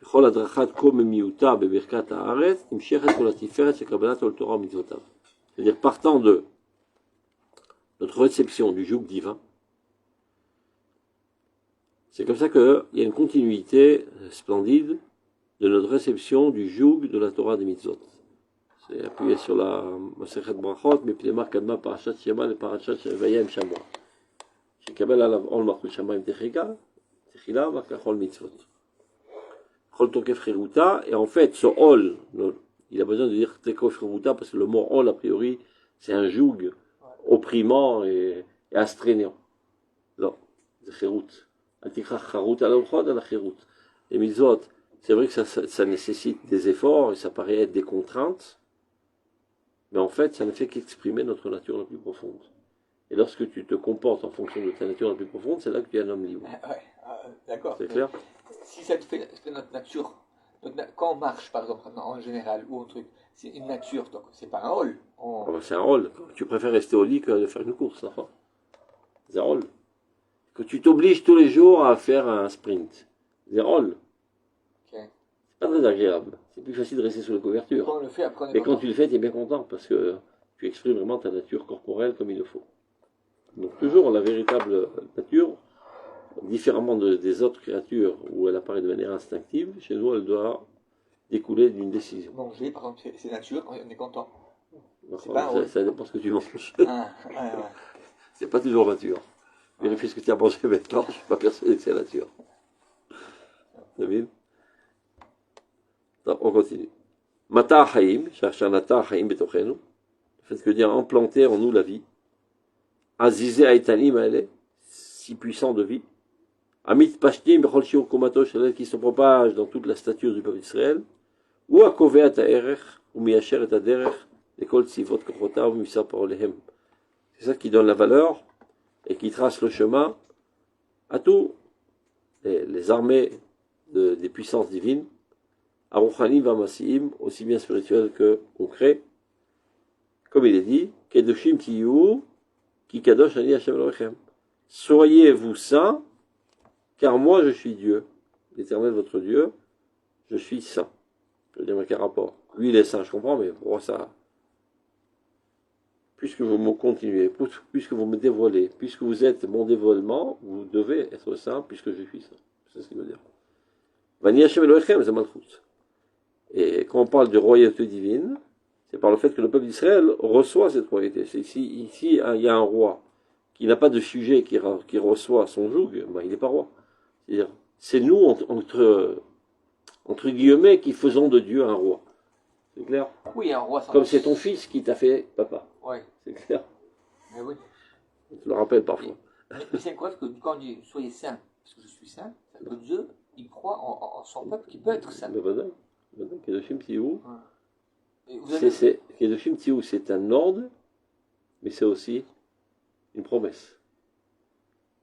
b'chol adrachat komemiuta bebirkat haaretz nimshechet kol hatiferet shel kabbalat ol Torah mitzvotav. C'est-à-dire partant de notre réception du joug divin, c'est comme ça qu'il y a une continuité splendide de notre réception du joug de la Torah des mitzvot. C'est appuyé sur la Masechet Brachot, mais puis les marques Kadma, Parashat Shema, et Parashat Vayem Shamwa. Shekabel alav ol malchut shamayim techila, vakachol mitzvot. Chol tokef cheruta, et en fait, ce ol, il a besoin de dire tokef cheruta, parce que le mot ol, a priori, c'est un joug opprimant et astreignant. Non, c'est cherout. Antikra charut ala uchod ala cherout. Les mitzvot, c'est vrai que ça nécessite des efforts, et ça paraît être des contraintes, mais en fait, ça ne fait qu'exprimer notre nature la plus profonde. Et lorsque tu te comportes en fonction de ta nature la plus profonde, c'est là que tu es un homme libre. Ouais, d'accord. C'est clair? Si ça te fait notre nature, quand on marche par exemple en général ou un truc, c'est une nature, donc c'est pas un hall. C'est un hall. Tu préfères rester au lit que de faire une course, non? C'est un hall. Que tu t'obliges tous les jours à faire un sprint. C'est un hall. Okay. C'est pas très agréable. C'est plus facile de rester sous la couverture. Quand on le fait, après on est Mais content. quand tu le fais, tu es bien content parce que tu exprimes vraiment ta nature corporelle comme il le faut. Donc toujours la véritable nature, différemment des autres créatures où elle apparaît de manière instinctive, chez nous elle doit découler d'une décision. Manger, par exemple, c'est nature, on est content. Ça dépend ce que tu manges. Ouais. C'est pas toujours nature. Vérifie ce que tu as mangé maintenant, je ne suis pas persuadé que c'est nature. David? On continue. Mata Haïm, cherche un Ata Haïm betochenu, le fait que dire implanter en nous la vie. Azizé Aïtanim, elle est si puissant de vie. Amit Pashtim, Bechol Shiur Komato, qui se propage dans toute la stature du peuple d'Israël. Ou à Kové Ataerech, ou Miacher et Aderech, l'école Sivot Kochota, ou Misa Parolehem. C'est ça qui donne la valeur et qui trace le chemin à tous les armées des puissances divines, Aruchanim Vamasiim, aussi bien spirituelles que concrets. Comme il est dit, Kedoshim Tiyu, Ki Kadosh Ani Hashem Elohechem. Soyez vous saints, car moi je suis Dieu, l'Éternel votre Dieu, je suis saint. Je veux dire, mais quel rapport? Lui il est saint, je comprends, mais pourquoi ça? Puisque vous me continuez, puisque vous me dévoilez, puisque vous êtes mon dévoilement, vous devez être saint, puisque je suis saint. C'est ce qu'il veut dire. Vani Hashem Elohechem, c'est Malchut. Et quand on parle de royauté divine, c'est par le fait que le peuple d'Israël reçoit cette royauté. Ici, il y a un roi qui n'a pas de sujet qui reçoit son joug, ben, il n'est pas roi. C'est-à-dire, c'est nous, entre guillemets, qui faisons de Dieu un roi. C'est clair? Oui, un roi. Comme c'est ton fils qui t'a fait papa. Oui. C'est clair? Mais oui. Je le rappelle parfois. Mais c'est quoi que quand on dit soyez saint, parce que je suis saint, c'est que Dieu, il croit en son peuple qui peut être saint. Kedoshim Tiyu, c'est Kedoshim Tiyu, c'est un ordre, mais c'est aussi une promesse.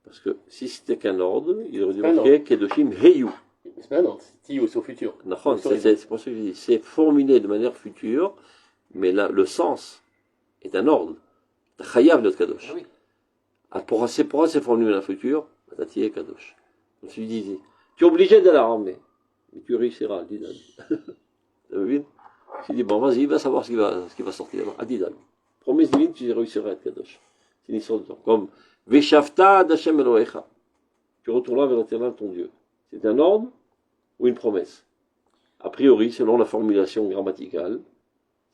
Parce que si c'était qu'un ordre, il aurait dû marquer Kedoshim Heyu. C'est pas un ordre, c'est Tiyu, c'est au futur. C'est pour ça que je dis, c'est formulé de manière future, mais là, le sens est un ordre. Chayav notre Kadosh. Oui. Pour assez formule dans le futur, Tati est Kadosh. Donc tu dis, tu es obligé d'aller à l'armée, mais tu réussiras, Adidan. Tu as vu? Tu dis, bon, vas-y, va savoir ce qui va sortir. Adidan. Promesse divine, tu réussiras à être Kadosh. C'est une histoire de temps. Comme Veshavta d'Hashem Elohecha. Tu retourneras vers l'Éternel ton Dieu. C'est un ordre ou une promesse? A priori, selon la formulation grammaticale,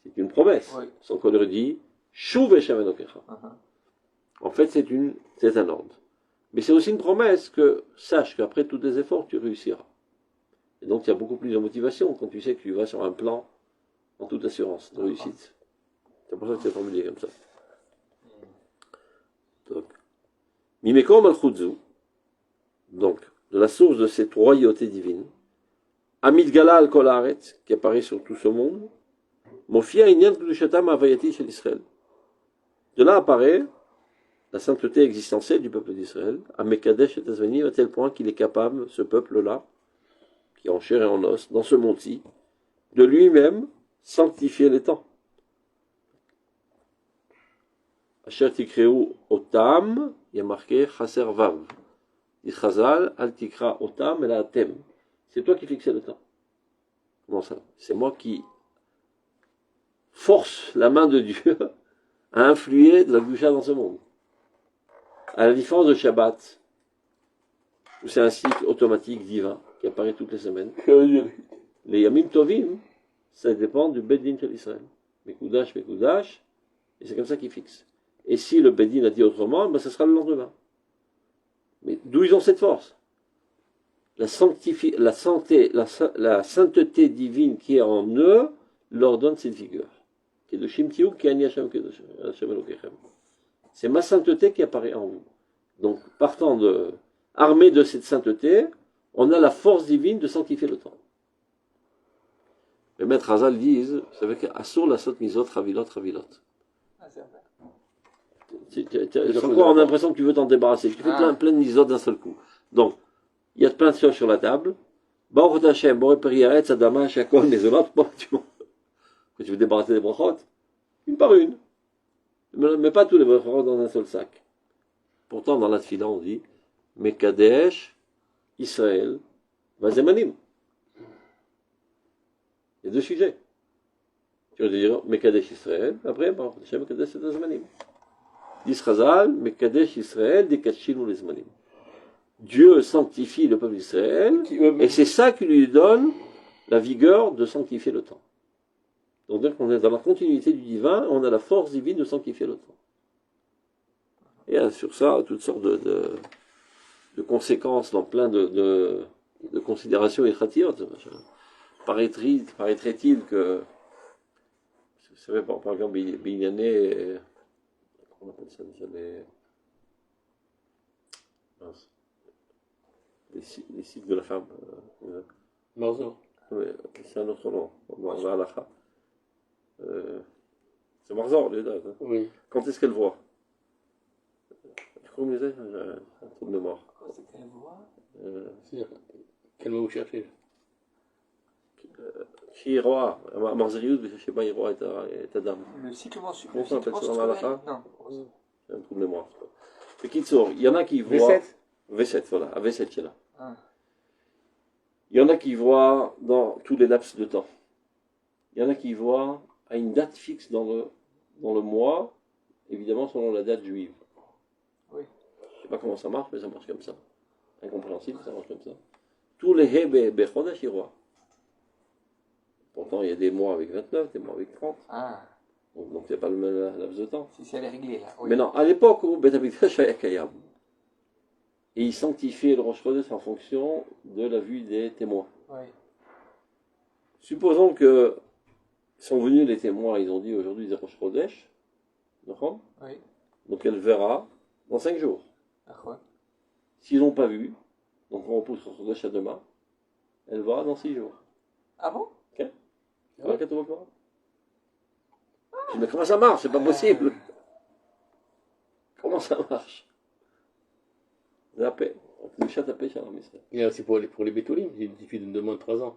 c'est une promesse. Oui. Son collègue dit Shuv Hashem Elohecha. En fait, c'est un ordre. Mais c'est aussi une promesse que sache qu'après tous tes efforts, tu réussiras. Et donc, il y a beaucoup plus de motivation quand tu sais que tu vas sur un plan en toute assurance de réussite. C'est pour ça que c'est formulé comme ça. Donc, Mimeko Malchutzu, donc, de la source de cette royauté divine, Amid Gala al Kolaret, qui apparaît sur tout ce monde, Mofia Inyan Kedushatam Havayati chez l'Israël. De là apparaît la sainteté existentielle du peuple d'Israël, à Mekadesh et Tazvani, à tel point qu'il est capable, ce peuple-là, qui est en chair et en os, dans ce monde-ci, de lui-même sanctifier les temps. Asher Tikreu Otam, il y a marqué Chaser Vav. Il Chazal, Al Tikra Otam, et la Atem. C'est toi qui fixais le temps. Comment ça? C'est moi qui force la main de Dieu à influer de la Gdusha dans ce monde. À la différence de Shabbat, où c'est un cycle automatique divin qui apparaît toutes les semaines. Les Yamim Tovim, ça dépend du Beddin de l'Israël. Mekoudash, et c'est comme ça qu'il fixe. Et si le Beddin a dit autrement, ben ça sera le lendemain. Mais d'où ils ont cette force? La sainteté divine qui est en eux leur donne cette vigueur. C'est ma sainteté qui apparaît en vous. Donc, armé de cette sainteté, on a la force divine de sanctifier le temps. Les maîtres Hazal disent, vous savez qu'Assur la sot misot ravilot. Ah, c'est vrai. Sans quoi on a l'impression que tu veux t'en débarrasser. Tu fais plein de misot d'un seul coup. Donc, il y a plein de choses sur la table. Baruch Hashem, Boré Periaretz, Adama, Shakol, les autres, bon, quand tu veux débarrasser des brochot, une par une. Mais pas tous les brochot dans un seul sac. Pourtant, dans la tfila, on dit Mekadesh, Israël, Vazemanim. Il y a deux sujets. Tu vas dire Mekadesh Israël, après, Baruch Hashem, Mekadesh Vazemanim. Dis Chazal, Mekadesh Israël, Dekachinu les Zemanim. Dieu sanctifie le peuple d'Israël, et c'est ça qui lui donne la vigueur de sanctifier le temps. Donc on est dans la continuité du divin, on a la force divine de sanctifier le temps. Et sur ça, toutes sortes de conséquences dans plein de considérations écratives. Paraîtrait-il que, vous savez, par exemple, Binyané, comment on appelle ça déjà, les cycles de la femme. Marzor. Oui, c'est un autre nom. C'est Marzor, les dates. Hein. Oui. Quand est-ce qu'elle voit? Comment j'ai un trou de mémoire. Quand c'est qu'elle voit? Quel mot vous cherchez? Chiroa, Marzerius, je ne sais pas, Chiroa est ta dame. Le cycle mensuel. Comment on appelle ça dans la fin? Non. C'est un trou de mémoire. C'est Kitsour. Il y en a qui voient. V7. V7, voilà. À V7, c'est là. Ah. Il y en a qui voient dans tous les laps de temps. Il y en a qui voient à une date fixe dans le mois, évidemment selon la date juive. Oui. Je ne sais pas comment ça marche, mais ça marche comme ça. Incompréhensible, ça marche comme ça. Tous les Hebe Bechodesh, ils voient. Pourtant, il y a des mois avec 29, des mois avec 30. Ah. Donc, c'est pas le même laps de temps. Si elle est réglée, là. Oui. Mais non, à l'époque où Beth Amikdash avait Kayam, et ils sanctifiaient le Rosh Chodesh en fonction de la vue des témoins. Oui. Supposons que sont venus les témoins, ils ont dit aujourd'hui c'est Rosh Chodesh, d'accord? Oui. Donc elle verra dans 5 jours. D'accord. S'ils n'ont pas vu, donc on repousse Rosh Chodesh à demain, elle verra dans 6 jours. Ah bon? Ok? Voilà, qu'est-ce que tu vas faire? Je dis, mais comment ça marche? C'est pas possible. Comment ça marche? La paix. Le chat à pêche à la mystère. Il y a aussi pour les Bétoulim, j'ai une fille de moins de 3 ans.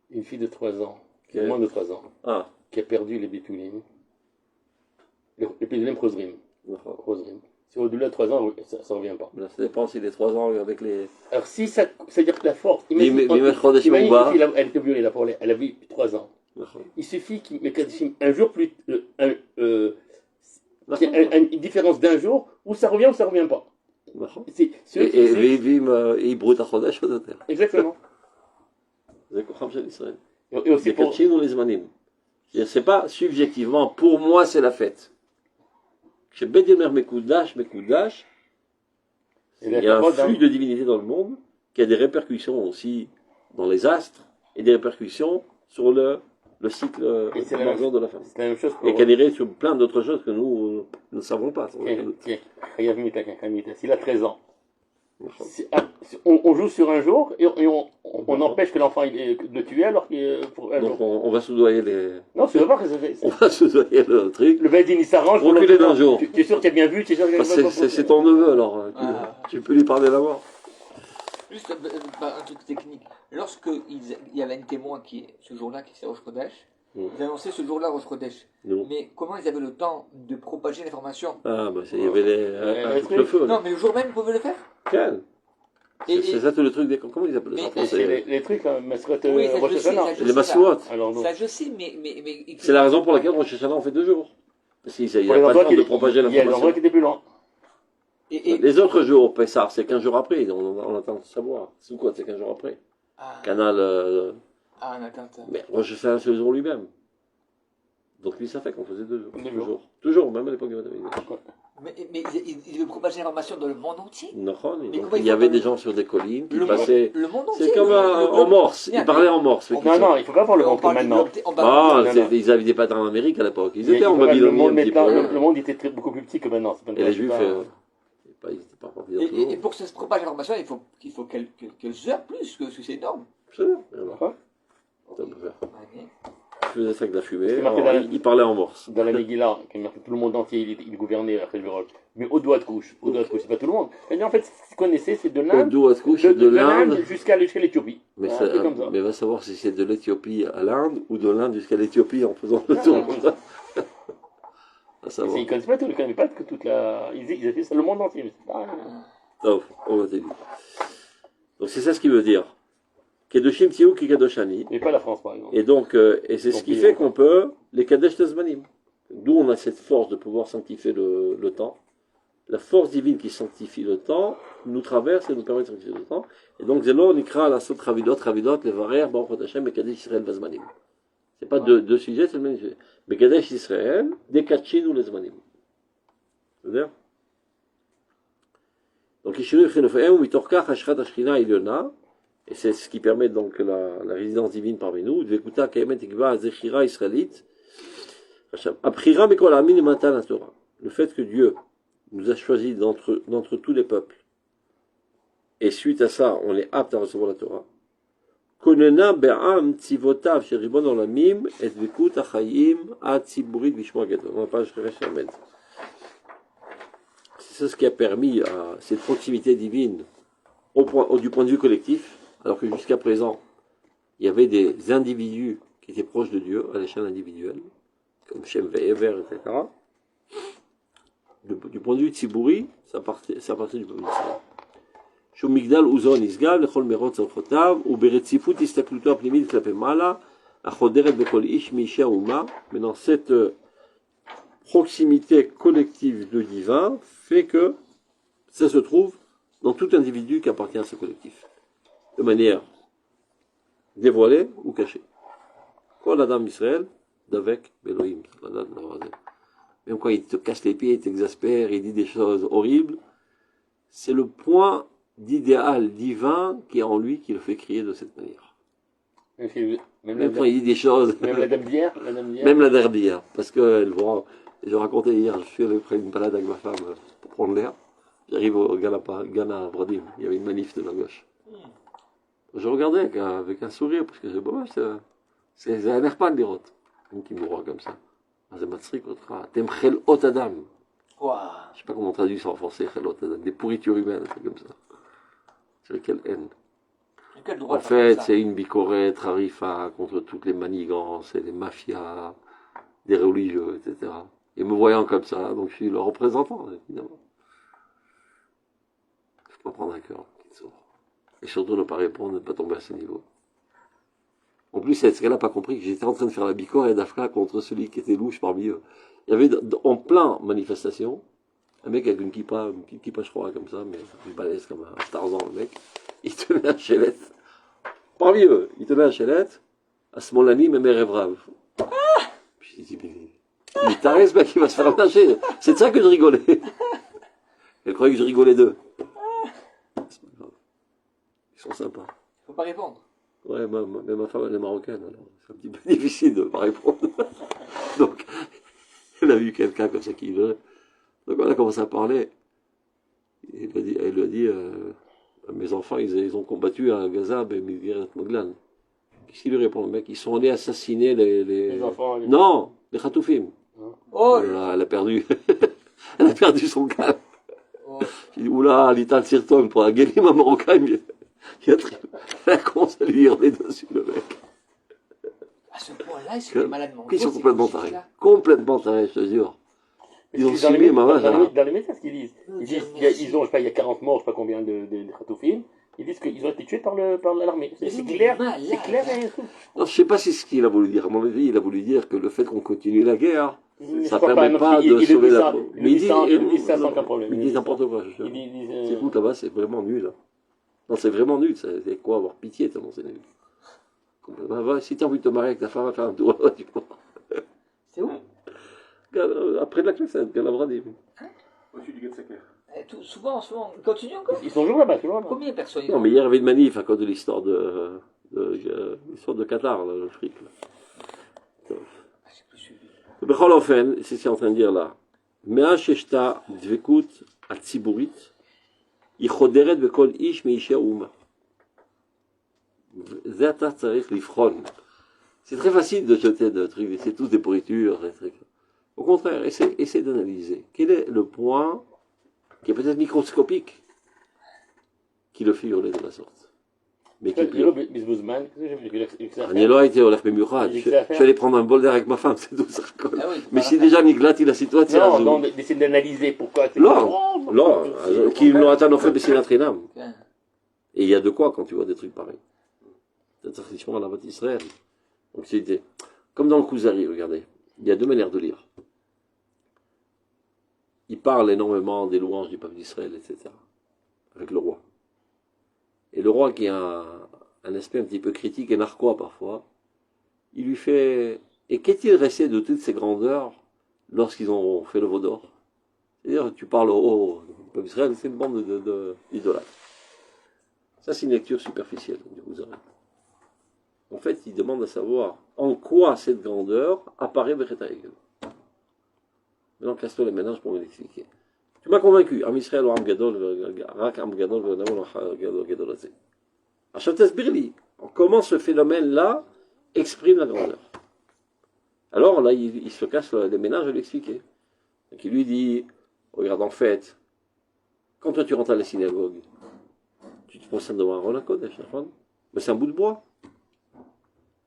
Une fille de 3 ans, Okay. moins de 3 ans, Ah, qui a perdu les Bétoulim. Les Bétoulim Rosrim. d'accord. Rosrim. C'est au-delà de 3 ans, oui, ça ne revient pas. Là, ça dépend si les 3 ans avec les... Alors si ça, c'est-à-dire que la force, Mais Chodesh imagine Mouba. une fille, elle était violée, elle a vu 3 ans. Il suffit qu'il met un jour plus, qu'il y ait une différence d'un jour, où ça revient ou ça ne revient pas. Et brut à Chodesh, exactement. Et aussi pour... C'est pas subjectivement, pour moi c'est la fête. Chez Bediemer Mekoudash, il y a un flux de divinité dans le monde qui a des répercussions aussi dans les astres et des répercussions sur le cycle majeur de la femme. C'est la même chose pour... Et qui a des répercussions sur plein d'autres choses que nous ne savons pas. S'il a 13 ans, on joue sur un jour et on empêche que l'enfant de tuer alors qu'il... Donc on va soudoyer les... Non, tu vas voir que on va soudoyer le truc. Le Bedin il s'arrange pour reculer d'un jour. Tu es sûr qu'il a bien vu, tu es sûr qu'il a bien vu. C'est ton neveu alors, tu peux lui parler là-bas. Juste un truc technique. Lorsqu'il y avait un témoin ce jour-là qui s'est Rosh Chodesh, ils annonçaient ce jour-là Rosh Chodesh. Mais comment ils avaient le temps de propager l'information? Ah, bah il y avait le feu. Non, mais le jour même, ils pouvaient le faire. Quel? C'est ça tout le truc des... Comment ils appellent ça? Les trucs, Masrot, oui, Rosh Hashanah. Les Masouot. Ça je sais, mais... C'est la raison pour laquelle Rosh Hashanah on fait 2 jours. Parce qu'il n'y a pas le temps de propager l'information. Il y a des endroits qui étaient plus lents. Les autres jours, Pessah, c'est 15 jours après, on attend de savoir. C'est quoi, c'est 15 jours après. Canal... on attend. Mais Rosh Hashanah, c'est le jour lui-même. Donc lui, ça fait qu'on faisait 2 jours. Toujours, même à l'époque de Madame. Mais ils veulent propager l'information dans le monde entier. Non, il y avait des gens sur des collines qui passaient... Le monde entier. C'est comme en Morse, ils parlaient en Morse. Non, il ne faut pas voir le monde comme maintenant. Ils avaient des patins en Amérique à l'époque. Ils étaient en Babylonie un petit peu. Le monde était beaucoup plus petit que maintenant. Et les Juifs... Ils n'étaient pas remplis dans tout le monde. Et pour que ça se propage l'information, il faut quelques heures plus, que c'est énorme. Absolument. Il faisait ça avec de la fumée, il parlait en morse. Dans la Megillah, tout le monde entier, il gouvernait après le Virol. Mais au doigt de couche, c'est pas tout le monde. Et en fait, ce qu'ils connaissaient, c'est de l'Inde, de l'Inde jusqu'à l'Éthiopie. Mais va savoir si c'est de l'Éthiopie à l'Inde ou de l'Inde jusqu'à l'Éthiopie en faisant le tour. Ils ne connaissent pas tout, ils ne connaissent pas que toute la... Ils étaient ça le monde entier. On va te dire. Donc c'est ça ce qui veut dire. Kedoshim Tiou ki Kadoshani. Mais pas la France, par exemple. Et donc, et c'est ce qui fait qu'on peut les Kadesh Tazmanim. D'où on a cette force de pouvoir sanctifier le temps. La force divine qui sanctifie le temps nous traverse et nous permet de sanctifier le temps. Et donc, Zelo, on écrit la Sot Ravidot, les Varer, Baruch Hashem, et Kadesh Israël Bazmanim. C'est pas deux sujets, c'est le même sujet. Mais Kadesh Israël, des Kachin ou les Zmanim. C'est-à-dire? Donc, Ishinu Chenofeem, Mitorka, Hashrat Ashkina, Iliona. Et c'est ce qui permet donc la résidence divine parmi nous. Dvekuta Kaemet Ikva Zechira israélite. Aprira Mekol Amin Matan la Torah. Le fait que Dieu nous a choisis d'entre tous les peuples. Et suite à ça, on est apte à recevoir la Torah. Konena Be'am Tzivotav Sheribon Olamim et Dvekut Achayim A Tziburit Vishmo Gadol. On va pas Shemed. C'est ce qui a permis à cette proximité divine du point de vue collectif. Alors que jusqu'à présent, il y avait des individus qui étaient proches de Dieu à l'échelle individuelle, comme Shem Ve'ever, etc. Du point de vue Tzibouri, ça partait du peuple d'Israël. Shumigdal Uzon Isgal, Lechol Merot Tzorchotav, ou Beretzifut Istakluto Apnimit Klape Mala, Achoderet Bekol Ish Misha Uma. Maintenant, cette proximité collective de divin fait que ça se trouve dans tout individu qui appartient à ce collectif. De manière dévoilée ou cachée. Quoi la dame Israël, d'avec Elohim. Même quand il te casse les pieds, il t'exaspère, il dit des choses horribles, c'est le point d'idéal divin qui est en lui qui le fait crier de cette manière. Même quand il dit des choses. Même la dame d'hier. Même la dame d'hier. Parce que je racontais hier, je suis allé prendre une balade avec ma femme pour prendre l'air. J'arrive au Ghana Brodim, il y avait une manif de la gauche. Je regardais avec un sourire, parce que c'est un air pas de l'irot. Une qui mourra comme ça. C'est Matsrik Otra. T'aimes Chel Ot Adam. Je sais pas comment on traduit ça en français, Chel Ot Adam. Des pourritures humaines, c'est comme ça. C'est quelle haine. En fait, c'est une bicorette, Harifa, contre toutes les manigances et les mafias, des religieux, etc. Et me voyant comme ça, donc je suis le représentant, évidemment. pas prendre un cœur. Et surtout ne pas répondre, ne pas tomber à ce niveau. En plus, ce qu'elle n'a pas compris, que j'étais en train de faire la bicor et d'Afka contre celui qui était louche parmi eux. Il y avait en plein manifestation, un mec avec une kippa je crois, comme ça, mais une balèze comme un Tarzan, le mec. Il tenait un chelette. Parmi eux, il tenait un chelette. À ce moment-là, même mes rêves raves. Puis j'ai dit, mais t'arrêtes ce mec, il va se faire lâcher. C'est de ça que je rigolais. Elle croyait que je rigolais d'eux. C'est pas grave. Ils sont sympas. Faut pas répondre. Ouais, mais ma femme, elle est marocaine, alors c'est un petit peu difficile de ne pas répondre. Donc, elle a vu quelqu'un comme ça qui veut. Donc, on a commencé à parler. Elle lui a dit mes enfants, ils ont combattu à Gaza, ben, Moglan. Qu'est-ce qu'il lui répond, le mec? Ils sont allés assassiner les enfants. Non, les Khatoufim. Oh, Elle a perdu. Elle a perdu son calme. oh. J'ai dit, oula, l'Ital Sirton, pour un guélim marocain, il a commencé à lui hurler dessus, le mec. À ce point-là, c'est des malades mentaux. Ils sont complètement tarés. Complètement tarés, je te jure. Ils ont suivi ma vache. Dans les médias, ce qu'ils disent. Ils disent qu'ils ont, je sais pas, il y a 40 morts, je sais pas combien de Khatoufim. Ils disent qu'ils ont été tués par l'armée. C'est clair, c'est clair et tout. Non, je sais pas si c'est ce qu'il a voulu dire. À mon avis, il a voulu dire que le fait qu'on continue la guerre, ça ne permet pas de sauver la... Mais il dit ça sans aucun problème. Il dit n'importe quoi. C'est écoute, là-bas, c'est vraiment nul. Non, c'est vraiment nul. C'est quoi avoir pitié tellement c'est nul. Si tu as envie de te marier avec ta femme, va faire un tour. C'est où? Après de la classe, Galabradi. Au-dessus du Gatsaker. Souvent, continue encore. Ils sont toujours là-bas, toujours là-bas. Combien de personnes? Non, mais hier, il y avait une manif à cause de l'histoire de Qatar, là, le fric. Là. בכל אופן, c'est ce qu'il est en train de dire là. מאז שישתה דבקות הציבורית, היא חודרת בכל איש מאישי האומה. זה אתה צריך לבחון. C'est très facile de jeter de trucs, c'est tous des pourritures, des trucs. Au contraire, essaie d'analyser. Quel est le point qui est peut-être microscopique qui le fait hurler de la sorte? Mais qui est pire. אני לא הייתי הולך במיוחד, je suis allé prendre un bol d'air avec ma femme, c'est tout ça. Mais si déjà נגלעתי לסיטואציה Non, d'essayer d'analyser pourquoi. לא, כי אם לא אתה נופל בשנאת חינם. Et il y a de quoi quand tu vois des trucs pareils. C'est tradition à la Bâti Israël. Donc c'était comme dans le Kuzari, regardez. Il y a deux manières de lire. Il parle énormément des louanges du peuple d'Israël, etc. Avec le roi. Et le roi qui a un aspect un petit peu critique et narquois parfois, il lui fait... Et qu'est-il resté de toutes ces grandeurs lorsqu'ils ont fait le veau d'or? C'est-à-dire, tu parles au peuple d'Israël, c'est une bande d'idolâtres. Ça, c'est une lecture superficielle du Kuzari. En fait, il demande à savoir en quoi cette grandeur apparaît Bechet HaEgel. Maintenant, casse-toi les ménages pour me l'expliquer. Tu m'as convaincu, Am Israël ou Am Gadol, Rak Am Gadol, Gadol Azé. Alors, t'asbire li, comment ce phénomène-là exprime la grandeur. Alors là, il se casse les ménages à l'expliquer. Donc il lui dit, regarde, en fait, quand toi tu rentres à la synagogue, tu te procèdes devant un Rosh Kodesh, mais c'est un bout de bois.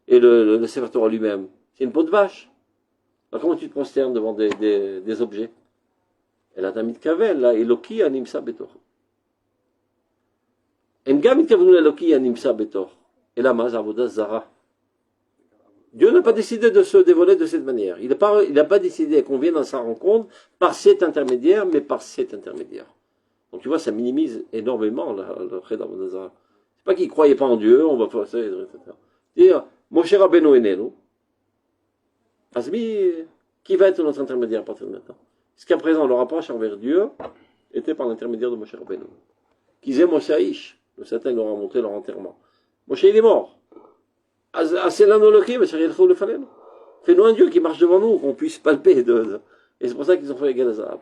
Et le Sefer Torah lui-même, c'est une peau de vache. Alors comment tu te prosternes devant des objets? Et là, tu as mis de kavel, là, Eloki animsa betor. En gam itkavnu Eloki animsa betor. Et là, maz avodas zara. Dieu n'a pas décidé de se dévoiler de cette manière. Il n'a pas décidé qu'on vienne dans sa rencontre par cet intermédiaire, mais par cet intermédiaire. Donc tu vois, ça minimise énormément le Ched Avodas Zara. C'est pas qu'il ne croyait pas en Dieu, on va faire ça, etc. Dire, Moshe Rabbeinu enenu. Asmi, qui va être notre intermédiaire à partir de maintenant? Jusqu'à présent, le rapproche envers Dieu était par l'intermédiaire de Moshe Rabbeinu. Qu'ils aient Moshe Aish, le Satan leur a montré leur enterrement. Moshe, il est mort. Fais-nous un Dieu qui marche devant nous, qu'on puisse palper. Et c'est pour ça qu'ils ont fait les Galazab.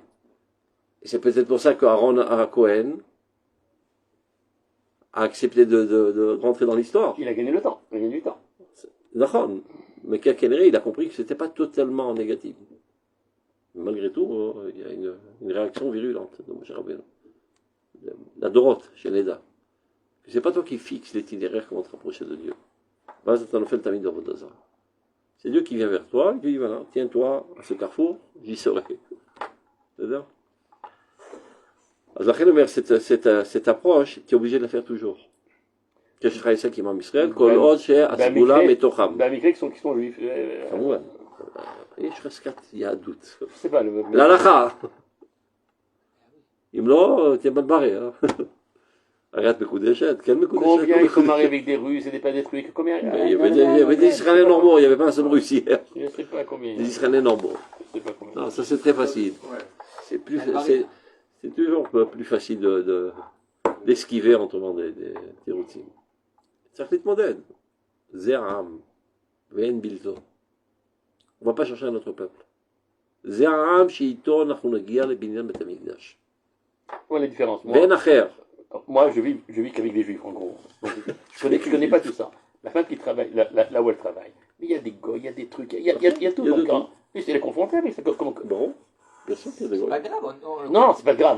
Et c'est peut-être pour ça qu'Aaron à Cohen a accepté de rentrer dans l'histoire. Il a gagné le temps, il a gagné du temps. D'accord. Mais Kakenri, il a compris que c'était pas totalement négatif. Malgré tout, il y a une réaction virulente de Moshe Rabbeinu. La Doroth, chez Neda. C'est pas toi qui fixes l'itinéraire comment te rapprocher de Dieu. C'est Dieu qui vient vers toi, et qui dit voilà, tiens-toi à ce carrefour, j'y serai. C'est-à-dire אז לכן אומר, cette approche, tu es obligé de la faire toujours. קשר היסק עם עם ישראל, כל עוד שהסגולה מתוכם. במקרה qui sont juifs. כמובן. יש חזקת יהדות. C'est pas להלכה. אם לא, תהיה בלברי. הרי את מקודשת, כן מקודשת. Combien ils sont mariés avec des Russes et des pas des trucs? Combien? Il y avait des Israéliens normaux, il n'y avait pas un seul Russe hier. Je sais pas combien. Des Israéliens normaux. Je sais pas combien. Non, ça c'est très facile. C'est toujours plus facile d'esquiver autrement des routines. צריך להתמודד. זה העם, ואין בלתו. On ne va pas chercher un autre peuple. זה העם שאיתו אנחנו נגיע לבניין בית המקדש. Où est la différence? ואין אחר. Moi, je vis qu'avec des juifs, en gros. Donc, je connais pas tout ça. La femme qui travaille, là où elle travaille, il y a des goy, il y a des trucs, il y a tout. Donc, puis c'est les confronter avec ça. Bon, bien sûr qu'il y a des C'est goy. pas grave. Non, c'est pas grave.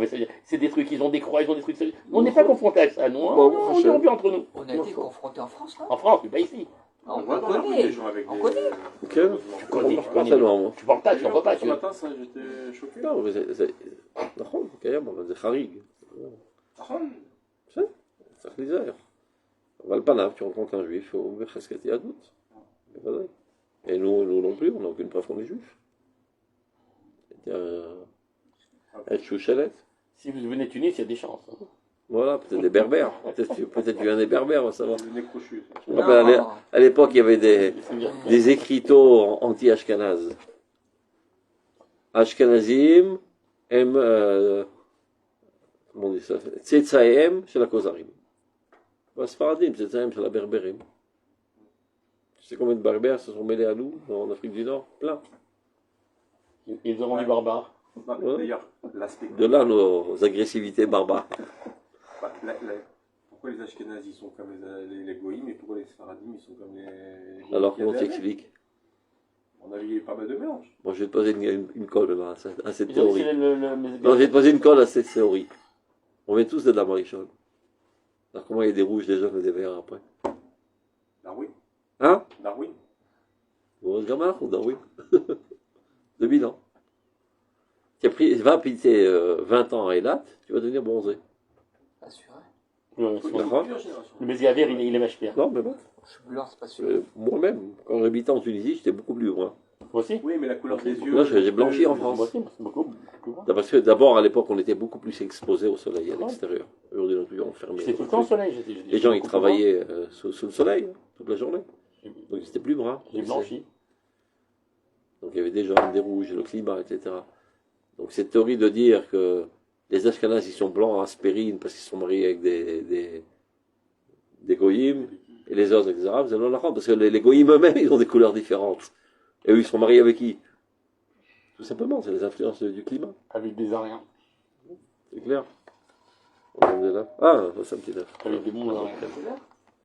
C'est des trucs, ils ont des croix, ils ont des trucs. On n'est pas confrontés avec ça. Nous, on est bien entre nous. On a été confrontés en France, là. En France, mais pas ici. On voit dans la rue des gens avec On des- connaît. Ok. Je connais. Pas tellement, moi. Tu parles pas, tu n'en vois pas. Ce matin, ça, j'étais choqué. לא, אבל זה נכון, זה קיים, אבל זה חריג. נכון. בסדר, צריך להיזהר. אבל פניו, tu rencontres un juif, הוא בחזקת יהדות. בוודאי. Et nous non plus, on n'a aucune preuve qu'on est juif. Être chouchelette. Si vous venez de Tunis, il y a des chances. Voilà, peut-être des berbères. Peut-être tu viens des berbères, on va savoir. Le nez crochu. Je me rappelle, à l'époque, il y avait des écriteaux anti-Ashkenaz. Ashkenazim הם, comment on dit ça, צאצאיהם של הכוזרים. והספרדים, צאצאיהם של הברברים. Tu sais combien de berbères se sont mêlés à nous en Afrique du Nord? Plein. Ils ont rendu barbares. D'ailleurs, l'aspect. De là nos agressivités barbares. Pourquoi les Ashkénazes ils sont comme les Goïms et pourquoi les Sfaradim ils sont comme les. Alors comment tu expliques? On a eu pas mal de mélanges. Bon, je vais te poser une colle là, à cette Ils ont théorie. aussi Non, je vais te poser une colle à cette théorie. On vient tous de la Marichonne. Alors comment il y a des rouges, des jaunes et des verts après? Darwin. Hein? Darwin. Bon, c'est gamin ou Darwin? 2000 ans. Va habiter 20 ans à Eilat, tu vas devenir bronzé. Pas sûr. Hein. D'accord. Plusieurs générations. Le Méziavir, il est vache clair. Non, mais bon. Je suis blanc, c'est pas sûr. Moi-même, quand j'habitais en Tunisie, j'étais beaucoup plus brun. Moi aussi. Oui, mais la couleur des yeux. Là, j'ai blanchi en Moi France. aussi, c'est beaucoup. Parce que d'abord, à l'époque, on était beaucoup plus exposé au soleil à l'extérieur. Aujourd'hui, on est toujours enfermé. J'étais tout le temps au soleil. Les gens, ils travaillaient sous le soleil, hein, toute la journée. Donc, ils étaient plus bruns. J'ai blanchi. Donc, il y avait des jaunes, des rouges, le climat, etc. Donc, cette théorie de dire que les Ashkenazes, ils sont blancs à aspirine parce qu'ils sont mariés avec des goyim, et les autres, etc. Vous allez la rendre, parce que les goyim eux-mêmes, ils ont des couleurs différentes. Et eux, ils sont mariés avec qui? Tout simplement, c'est les influences du climat. Avec des Ariens. C'est clair. On est là. Ah, ça, c'est un petit œuf. Avec des bons Ariens. C'est là